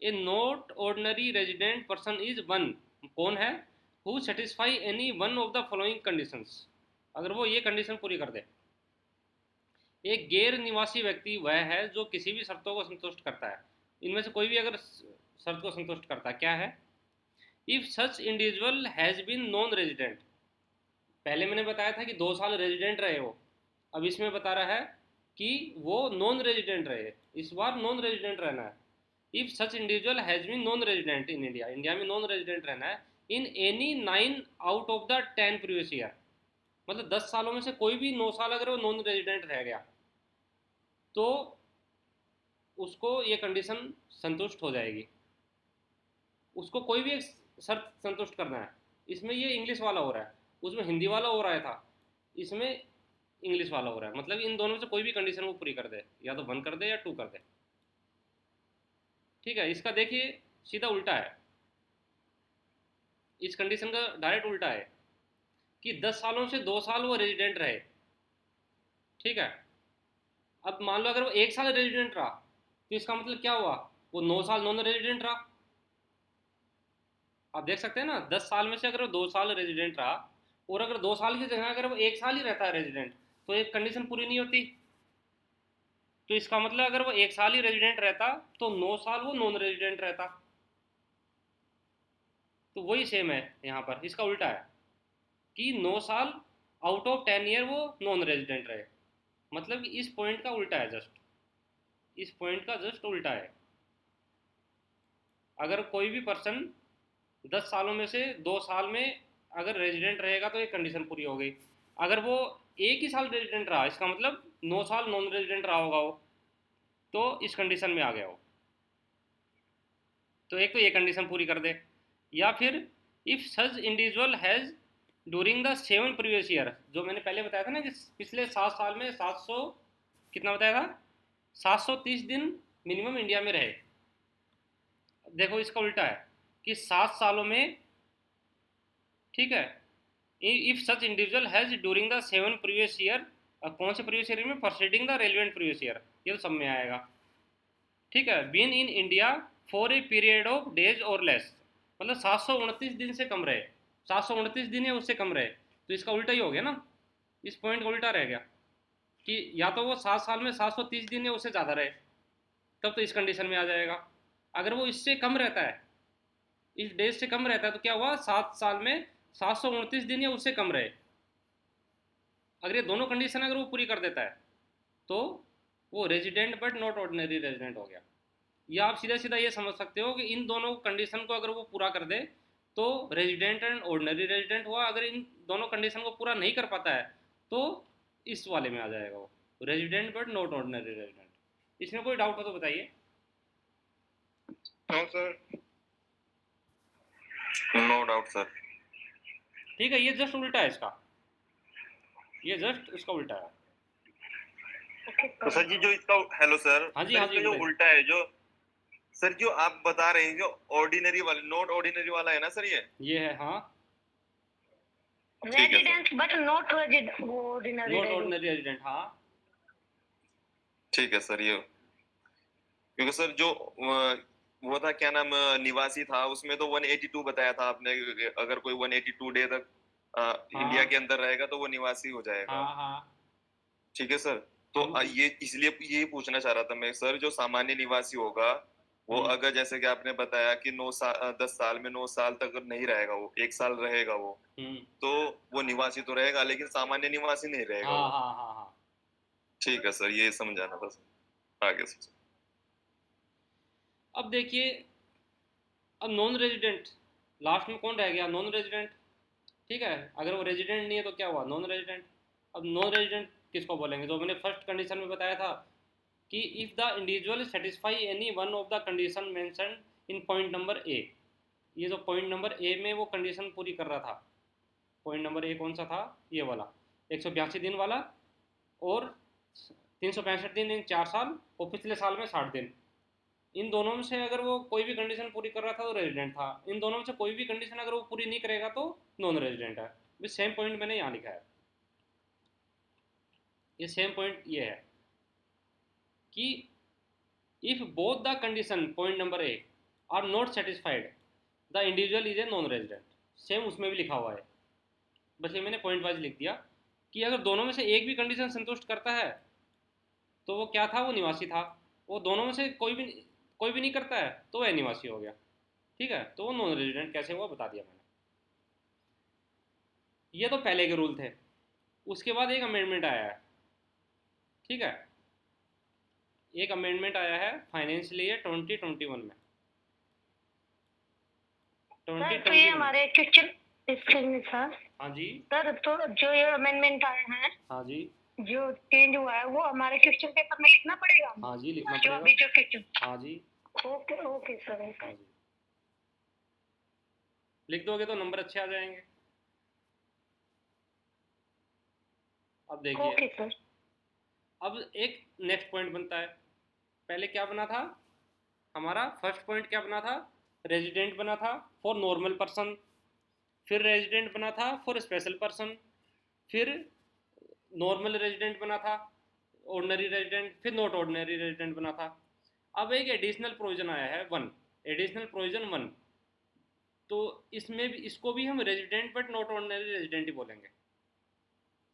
A not ordinary resident person is one, कौन है? Who satisfy any one of the following conditions. अगर वो ये कंडीशन पूरी कर दे, एक गैर निवासी व्यक्ति वह है जो किसी भी शर्तों को संतुष्ट करता है। इनमें से कोई भी अगर शर्त को संतुष्ट करता है, क्या है? If such individual has been non resident, पहले मैंने बताया था कि 2 साल रेजिडेंट रहे हो, अब इसमें बता रहा है कि वो नॉन रेजिडेंट रहे, इस बार नॉन रेजिडेंट रहना है। If such individual has been non resident in India, India में नॉन रेजिडेंट रहना है, in any 9 out of the 10 previous year, मतलब 10 सालों में से कोई भी 9 साल अगर वो नॉन रेजिडेंट रह गया तो उसको ये कंडीशन संतुष्ट हो जाएगी। उसको कोई भी एक शर्त संतुष्ट करना है। इसमें ये इंग्लिश वाला हो रहा है, उसमें हिंदी वाला हो रहा था, इसमें इंग्लिश वाला हो रहा है। मतलब इन दोनों में से कोई भी कंडीशन वो पूरी कर दे, या तो 1 कर दे या 2 कर दे। ठीक है, इसका देखिए सीधा उल्टा है, इस कंडीशन का डायरेक्ट उल्टा है कि 10 सालों से 2 साल वो रेजिडेंट रहे। ठीक है, अब मान लो अगर वो 1 साल रेजिडेंट रहा तो इसका मतलब क्या हुआ? वो 9 साल नॉन रेजिडेंट रहा। आप देख सकते हैं ना, 10 साल में से अगर वो 2 साल रेजिडेंट रहा, और अगर 2 साल की जगह अगर वो 1 साल ही रहता है रेजिडेंट, तो एक कंडीशन पूरी नहीं होती। तो इसका मतलब अगर वो 1 साल ही रेजिडेंट रहता तो 9 साल वो नॉन रेजिडेंट रहता। तो वही सेम है यहाँ पर, इसका उल्टा है कि 9 साल आउट ऑफ 10 ईयर वो नॉन रेजिडेंट रहे। मतलब कि इस पॉइंट का उल्टा है, जस्ट इस पॉइंट का जस्ट उल्टा है। अगर कोई भी पर्सन 10 सालों में से 2 साल में अगर रेजिडेंट रहेगा तो एक कंडीशन पूरी हो गई। अगर वो 1 ही साल रेजिडेंट रहा, इसका मतलब 9 साल नॉन रेजिडेंट रहा होगा वो, तो इस कंडीशन में आ गया वो। तो एक तो ये कंडीशन पूरी कर दे, या फिर if such individual has during the 7 previous year, जो मैंने पहले बताया था ना कि पिछले 7 साल में 700 कितना बताया था, 730 दिन मिनिमम इंडिया में रहे। देखो इसका उल्टा है कि 7 सालों में, ठीक है, if such individual has during the 7 previous year, कौन से प्रीवियस ईयर में? Proceeding the relevant previous year, ये तो सब में आएगा। ठीक है, been in India for a period of days और लेस, मतलब 729 दिन से कम रहे, 729 दिन या उससे कम रहे। तो इसका उल्टा ही हो गया ना, इस पॉइंट का उल्टा रह गया कि या तो वो 7 साल में 730 दिन या उससे ज़्यादा रहे, तब तो इस कंडीशन में आ जाएगा। अगर वो इससे कम रहता है, इस डेज से कम रहता है, तो क्या हुआ? 7 साल में 729 दिन या उससे कम रहे। अगर ये दोनों कंडीशन अगर वो पूरी कर देता है तो वो resident but not ordinary resident हो गया। या आप सीधा सीधा ये समझ सकते हो कि इन दोनों कंडीशन को अगर वो पूरा कर दे तो रेजिडेंट एंड ऑर्डिनरी रेजिडेंट हुआ। अगर इन दोनों कंडीशन को पूरा नहीं कर पाता है तो इस वाले में आ जाएगा वो, resident but not ordinary resident. इसमें कोई डाउट हो तो बताइए। No sir. No doubt sir. ठीक है, ये जस्ट उल्टा है इसका, ये जस्ट उसका उल्टा है। तो सर जी जो इसका, हेलो सर, हाँ जी, सर हाँ जी, इसका जो बताइए। उल्टा है, जो सर जो आप बता रहे हैं, जो ऑर्डिनरी वाला, नॉट ऑर्डिनरी वाला है ना सर, ये है, हाँ, resident but not ordinary not ordinary resident, हाँ ठीक है सर। ये क्योंकि सर जो वो था क्या नाम, निवासी था, उसमें तो 182 बताया था आपने। अगर कोई 182 डे तक इंडिया हाँ के अंदर रहेगा तो वो निवासी हो जाएगा। हाँ हाँ। ठीक है सर। तो हम ये इसलिए ये पूछना चाह रहा था मैं सर, जो सामान्य निवासी होगा वो हम्म अगर जैसे कि आपने बताया कि 9 साल 10 साल में 9 साल तक नहीं रहेगा, वो 1 साल रहेगा वो, हम्म। तो वो निवासी तो रहेगा लेकिन सामान्य निवासी नहीं रहेगा हाँ वो। हाँ हाँ हाँ। ठीक है सर, ये समझाना था सर, आगे सर। अब देखिए, अब नॉन रेजिडेंट लास्ट में कौन रह गया? Non resident. ठीक है, अगर वो रेजिडेंट नहीं है तो क्या हुआ? Non resident. अब नॉन रेजिडेंट किसको बोलेंगे? जो मैंने फर्स्ट कंडीशन में बताया था कि if the individual satisfy any one of the condition mention in point number A. ये जो पॉइंट नंबर ए में वो कंडीशन पूरी कर रहा था, पॉइंट नंबर ए कौन सा था? ये वाला, 182 दिन वाला, और 365 दिन इन 4 साल, और पिछले साल में 60 दिन। इन दोनों में से अगर वो कोई भी कंडीशन पूरी कर रहा था तो रेजिडेंट था, इन दोनों में से कोई भी कंडीशन अगर वो पूरी नहीं करेगा तो नॉन रेजिडेंट है। भी सेम पॉइंट मैंने यहाँ लिखा है, ये सेम पॉइंट ये है कि if both the condition point number A R not satisfied the individual is a non resident. Same उसमें भी लिखा हुआ है, बस ये मैंने पॉइंट वाइज लिख दिया कि अगर दोनों में से एक भी कंडीशन संतुष्ट करता है तो वो क्या था? वो निवासी था। वो दोनों में से कोई भी नहीं करता है तो वह निवासी हो गया। ठीक है, तो वो नॉन रेजिडेंट कैसे हुआ बता दिया मैंने। ये तो पहले के रूल थे। उसके बाद एक अमेंडमेंट आया है। ठीक है, एक अमेंडमेंट आया है फाइनेंशियल ईयर 2021 में। सर तो ये 2021 में। हमारे क्वेश्चन इसके सर। हाँ जी। सर तो जो ये अमेंडमेंट आए हैं, हाँ जी। जो चेंज हुआ है, वो हमारे क्वेश्चन पेपर में लिखना पड़ेगा? हाँ जी, लिखना जो पड़ेगा। अभी जो क्वेश्चन। हाँ जी। ओके ओके सर, हाँ ओके। जी, लिख दोगे तो नंबर अच्छे आ जाएंगे। अब देखिए, ओके सर। अब एक नेक्स्ट पॉइंट बनता है। पहले क्या बना था हमारा? फर्स्ट पॉइंट क्या बना था? रेजिडेंट बना था फॉर नॉर्मल पर्सन, फिर रेजिडेंट बना था फॉर स्पेशल पर्सन, फिर नॉर्मल रेजिडेंट बना था, ऑर्डनरी रेजिडेंट, फिर नॉट ऑर्डनरी रेजिडेंट बना था। अब एक एडिशनल प्रोविजन आया है 1, एडिशनल प्रोविजन 1। तो इसमें भी, इसको भी हम resident but not ordinary resident ही बोलेंगे।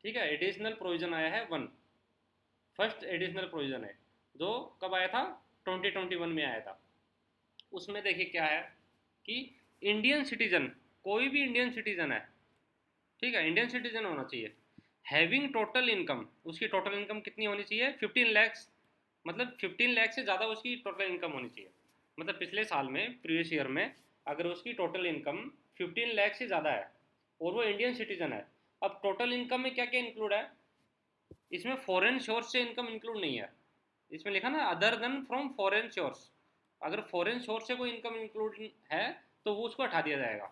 ठीक है, एडिशनल प्रोविजन आया है 1, फर्स्ट एडिशनल प्रोविजन है, जो कब आया था? 2021 में आया था। उसमें देखिए क्या है कि इंडियन सिटीजन, कोई भी इंडियन सिटीजन है, ठीक है, इंडियन सिटीजन होना चाहिए, हैविंग टोटल इनकम, उसकी टोटल इनकम कितनी होनी चाहिए? 15 लैक्स, मतलब 15 लाख से ज़्यादा उसकी टोटल इनकम होनी चाहिए। मतलब पिछले साल में, प्रीवियस ईयर में, अगर उसकी टोटल इनकम 15 लाख से ज़्यादा है और वो इंडियन सिटीजन है। अब टोटल इनकम में क्या क्या इंक्लूड है? इसमें फॉरेन सोर्स से इनकम इंक्लूड नहीं है। इसमें लिखा ना, other than from foreign source. अगर फॉरेन सोर्स से कोई इनकम इंक्लूड है तो वो उसको हटा दिया जाएगा।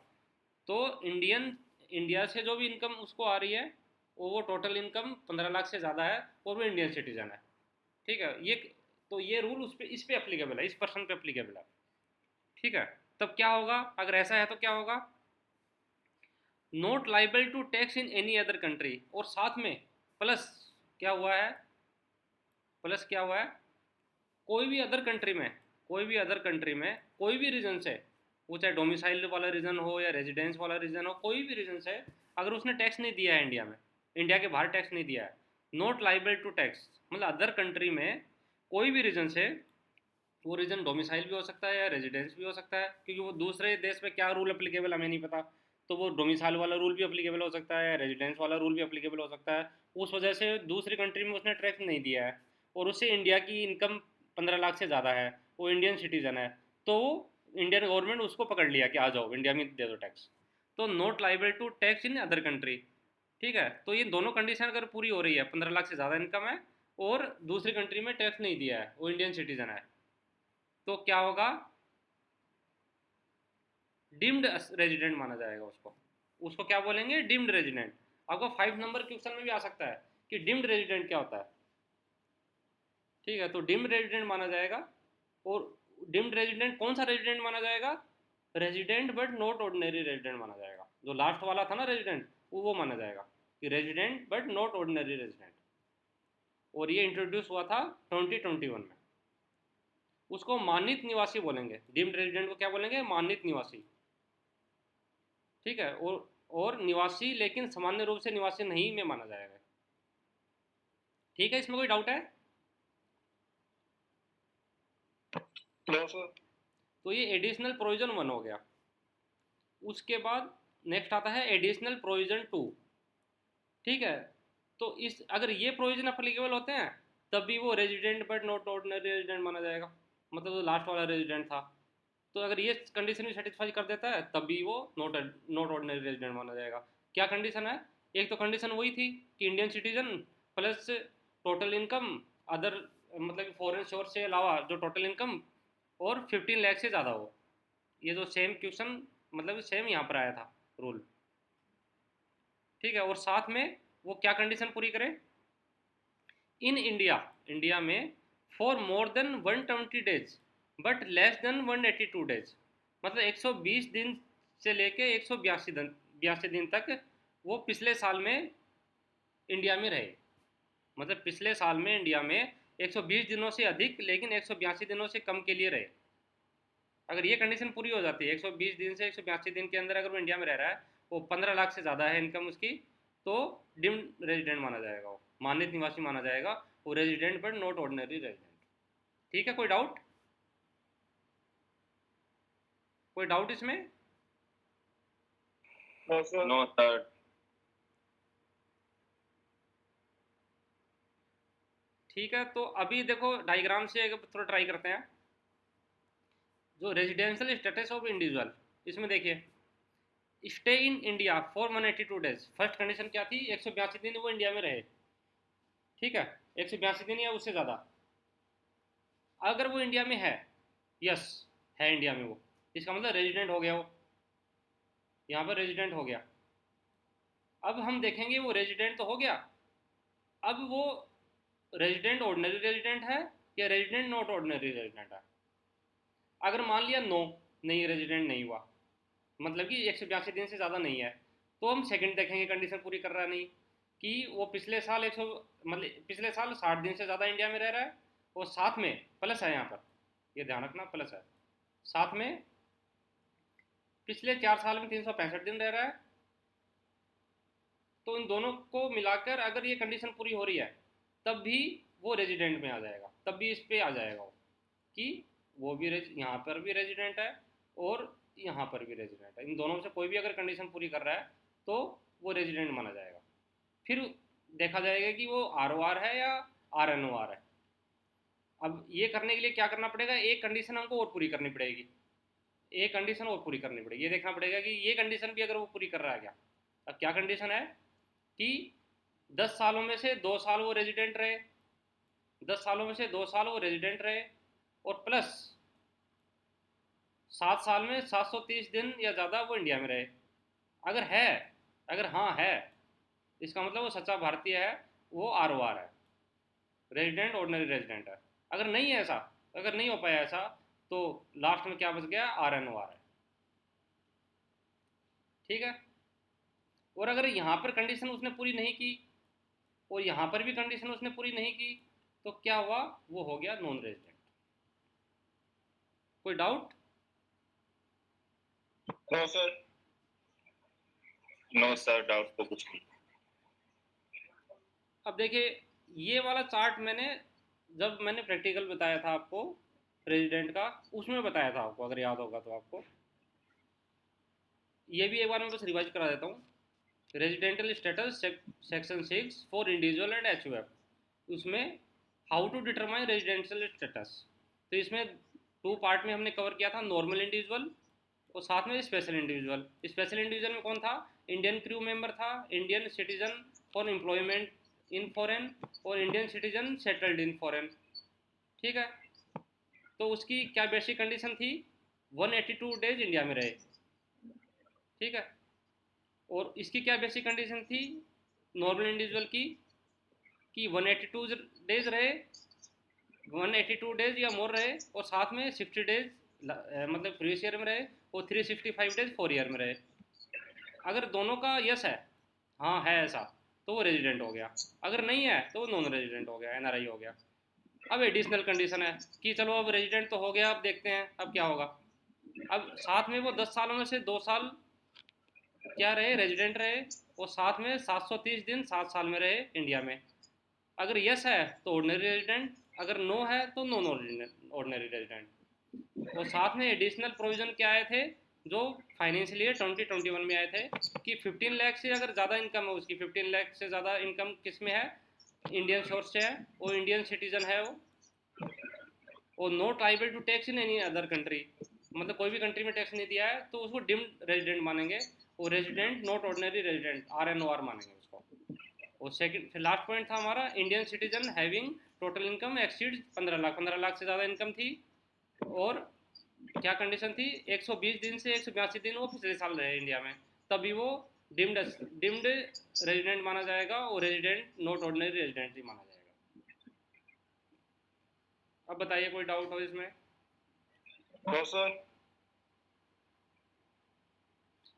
तो इंडिया से जो भी इनकम उसको आ रही है वो टोटल इनकम 15 लाख से ज़्यादा है और वो इंडियन सिटीजन है। ठीक है, ये तो ये रूल इस पे अप्लीकेबल है, इस पर्सन पे अप्लीकेबल है। ठीक है, तब क्या होगा अगर ऐसा है? तो क्या होगा? Not liable to tax in any other country, और साथ में प्लस क्या हुआ है? प्लस क्या हुआ है? कोई भी अदर कंट्री में, कोई भी अदर कंट्री में, कोई भी रीजन से, वो चाहे डोमिसाइल वाला रीजन हो या रेजिडेंस वाला रीजन हो, कोई भी रीजन से अगर उसने टैक्स नहीं दिया है इंडिया में, इंडिया के बाहर टैक्स नहीं दिया है, नॉट लाइबल टू टैक्स, मतलब अदर कंट्री में कोई भी रीजन से, वो रीजन डोमिसाइल भी हो सकता है या रेजिडेंस भी हो सकता है, क्योंकि वो दूसरे देश में क्या रूल अप्लीकेबल हमें नहीं पता, तो वो डोमिसाइल वाला रूल भी अप्लीकेबल हो सकता है, रेजिडेंस वाला रूल भी अप्लीकेबल हो सकता है। उस वजह से दूसरी कंट्री में उसने टैक्स नहीं दिया है और उससे इंडिया की इनकम 15 लाख से ज़्यादा है, वो इंडियन सिटीज़न है, तो इंडियन गवर्नमेंट उसको पकड़ लिया कि आ जाओ इंडिया में दे दो टैक्स। तो not liable to tax in other country. ठीक है, तो ये दोनों कंडीशन अगर पूरी हो रही है, 15 लाख से ज़्यादा इनकम है और दूसरी कंट्री में टैक्स नहीं दिया है, वो इंडियन सिटीज़न है, तो क्या होगा? डिम्ड रेजिडेंट माना जाएगा उसको। उसको क्या बोलेंगे? Deemed resident. आपको 5 नंबर क्वेश्चन में भी आ सकता है कि डिम्ड रेजिडेंट क्या होता है। ठीक है, तो डिम्ड रेजिडेंट माना जाएगा। और डिम्ड रेजिडेंट कौन सा रेजिडेंट माना जाएगा? Resident but not ordinary resident माना जाएगा। जो लास्ट वाला था ना रेजिडेंट, वो माना जाएगा कि resident but not ordinary resident. और ये इंट्रोड्यूस हुआ था 2021 में। उसको मानित निवासी बोलेंगे। डीम्ड रेजिडेंट को क्या बोलेंगे? मानित निवासी। ठीक है। और निवासी लेकिन सामान्य रूप से निवासी नहीं में माना जाएगा। ठीक है, इसमें कोई डाउट है? No sir. तो ये एडिशनल प्रोविजन 1 हो गया। उसके बाद नेक्स्ट आता है एडिशनल प्रोविजन 2। ठीक है, तो इस अगर ये प्रोविजन अप्लीकेबल होते हैं तब भी वो resident but not ordinary resident माना जाएगा, मतलब तो लास्ट वाला रेजिडेंट था। तो अगर ये कंडीशन भी सेटिस्फाई कर देता है तब भी वो नॉट ऑर्डिनरी रेजिडेंट माना जाएगा। क्या कंडीशन है? एक तो कंडीशन वही थी कि Indian citizen plus total income other, मतलब फॉरेन सोर्स से अलावा जो टोटल इनकम और 15 लाख से ज़्यादा हो। ये जो सेम क्वेश्चन मतलब सेम यहाँ पर आया था रूल। ठीक है, और साथ में वो क्या कंडीशन पूरी करे? इन इंडिया में for more than 120 days but less than 182 days, मतलब 120 दिन से लेके 182 दिन तक वो पिछले साल में इंडिया में रहे। मतलब पिछले साल में इंडिया में 120 दिनों से अधिक लेकिन 182 दिनों से कम के लिए रहे। अगर ये कंडीशन पूरी हो जाती है, 120 दिन से 182 दिन के अंदर अगर वो इंडिया में रह रहा है, वो 15 लाख से ज़्यादा है इनकम उसकी, तो डिम्ड रेजिडेंट माना जाएगा, वो मान्यत निवासी माना जाएगा, वो resident but not ordinary resident. ठीक है, कोई डाउट? कोई डाउट इसमें? No sir. No sir. ठीक है, तो अभी देखो डायग्राम से थोड़ा ट्राई करते हैं। जो रेजिडेंशियल स्टेटस ऑफ इंडिविजुअल, इसमें देखिए stay in India for 182 days. First condition क्या थी? 182 दिन वो इंडिया में रहे। ठीक है, 182 दिन या उससे ज़्यादा। अगर वो इंडिया में है, यस है इंडिया में वो, इसका मतलब रेजिडेंट हो गया वो, यहाँ पर रेजिडेंट हो गया। अब हम देखेंगे वो रेजिडेंट तो हो गया, अब वो रेजिडेंट ऑर्डिनरी रेजिडेंट है या रेजिडेंट नॉट ऑर्डिनरी रेजिडेंट है। अगर मान लिया नो, नहीं रेजिडेंट नहीं हुआ, मतलब कि 182 दिन से ज़्यादा नहीं है, तो हम सेकंड देखेंगे कंडीशन पूरी कर रहा है नहीं, कि वो पिछले साल 100 मतलब पिछले साल 60 दिन से ज़्यादा इंडिया में रह रहा है, और साथ में प्लस है, यहाँ पर ये ध्यान रखना प्लस है, साथ में पिछले 4 साल में 365 दिन रह रहा है। तो इन दोनों को मिलाकर अगर ये कंडीशन पूरी हो रही है तब भी वो रेजिडेंट में आ जाएगा, तब भी इस पर आ जाएगा वो, कि वो भी यहाँ पर भी रेजिडेंट है और यहाँ पर भी रेजिडेंट है। इन दोनों में से कोई भी अगर कंडीशन पूरी कर रहा है तो वो रेजिडेंट माना जाएगा। फिर देखा जाएगा कि वो ROR है या RNOR है। अब ये करने के लिए क्या करना पड़ेगा? एक कंडीशन हमको और पूरी करनी पड़ेगी, एक कंडीशन और पूरी करनी पड़ेगी। ये देखना पड़ेगा कि ये कंडीशन भी अगर वो पूरी कर रहा है क्या। अब क्या कंडीशन है कि 10 सालों में से 2 साल वो रेजिडेंट रहे, 10 सालों में से 2 साल वो रेजिडेंट रहे, और प्लस 7 साल में 730 दिन या ज़्यादा वो इंडिया में रहे। अगर है, अगर हाँ है, इसका मतलब वो सच्चा भारतीय है, वो ROR है, रेजिडेंट ऑर्डिनरी रेजिडेंट है। अगर नहीं है ऐसा, अगर नहीं हो पाया ऐसा, तो लास्ट में क्या बच गया? RNOR है। ठीक है, और अगर यहाँ पर कंडीशन उसने पूरी नहीं की और यहाँ पर भी कंडीशन उसने पूरी नहीं की, तो क्या हुआ? वो हो गया नॉन रेजिडेंट। कोई doubt? No sir. No sir, doubt तो कुछ नहीं। अब देखिए ये वाला चार्ट जब मैंने प्रैक्टिकल बताया था आपको रेजिडेंट का, उसमें बताया था आपको, अगर याद होगा तो आपको। ये भी एक बार मैं बस रिवाइज करा देता हूँ। Residential status section 6 for individual and HUF, उसमें how to determine residential status. तो इसमें 2 पार्ट में हमने कवर किया था, नॉर्मल इंडिविजुअल और साथ में स्पेशल इंडिविजुअल। स्पेशल इंडिविजुअल में कौन था? इंडियन क्रू मेंबर था, Indian citizen for employment in foreign और Indian citizen settled in foreign. ठीक है, तो उसकी क्या बेसिक कंडीशन थी? 182 डेज इंडिया में रहे। ठीक है, और इसकी क्या बेसिक कंडीशन थी नॉर्मल इंडिविजुअल की? कि 182 डेज रहे, 182 डेज या मोर रहे, और साथ में 60 डेज मतलब प्रीवियस ईयर में रहे, और 365 डेज 4 ईयर में रहे। अगर दोनों का यस है, हाँ है ऐसा, तो वो रेजिडेंट हो गया। अगर नहीं है तो वो नॉन रेजिडेंट हो गया, NRI हो गया। अब एडिशनल कंडीशन है कि चलो अब रेजिडेंट तो हो गया, अब देखते हैं अब क्या होगा। अब साथ में वो 10 सालों में से 2 साल क्या रहे, रेजिडेंट रहे, और साथ में 730 दिन 7 साल में रहे इंडिया में। अगर यस है तो ऑर्डिनरी रेजिडेंट, अगर नो है तो नॉन ऑर्डिनरी रेजिडेंट। और साथ में एडिशनल प्रोविज़न क्या आए थे जो फाइनेंशियल ईयर 2021 में आए थे कि 15 लाख से अगर ज़्यादा इनकम है उसकी, 15 लाख से ज़्यादा इनकम किस में है, इंडियन सोर्स से है, वो इंडियन सिटीजन है वो, और not liable to tax in any other country, मतलब कोई भी कंट्री में टैक्स नहीं दिया है तो उसको डिम्ड रेजिडेंट मानेंगे, और resident not ordinary resident RNOR मानेंगे उसको। और सेकंड फिर लास्ट पॉइंट था हमारा Indian citizen having total income exceed 15 lakh से ज़्यादा इनकम थी, और क्या कंडीशन थी, 120 दिन से 182 दिन वो पिछले साल रहे इंडिया में, तभी वो डिम्ड रेजिडेंट माना जाएगा, और रेजिडेंट नॉट ऑर्डिनरी रेजिडेंट ही माना जाएगा। अब बताइए कोई डाउट हो इसमें? No sir.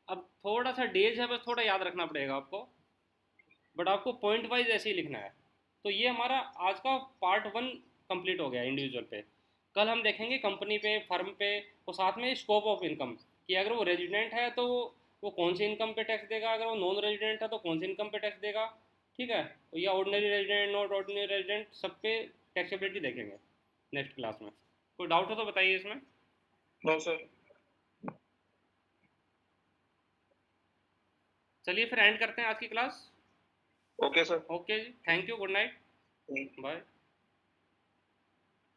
अब थोड़ा सा डेज है, बस थोड़ा याद रखना पड़ेगा आपको, बट आपको पॉइंट वाइज ऐसे ही लिखना है। तो ये हमारा आज का पार्ट 1 कंप्लीट हो गया इंडिविजुअल पे। कल हम देखेंगे कंपनी पे, फर्म पे, और साथ में स्कोप ऑफ इनकम कि अगर वो रेजिडेंट है तो वो कौन सी इनकम पे टैक्स देगा, अगर वो नॉन रेजिडेंट है तो कौन सी इनकम पे टैक्स देगा, ठीक है, या ordinary resident not ordinary resident सब पे टैक्सेबिलिटी देखेंगे नेक्स्ट क्लास में। कोई डाउट हो तो बताइए इसमें। No sir. चलिए फिर एंड करते हैं आज की क्लास। Okay sir. ओके जी, thank you, good night, bye.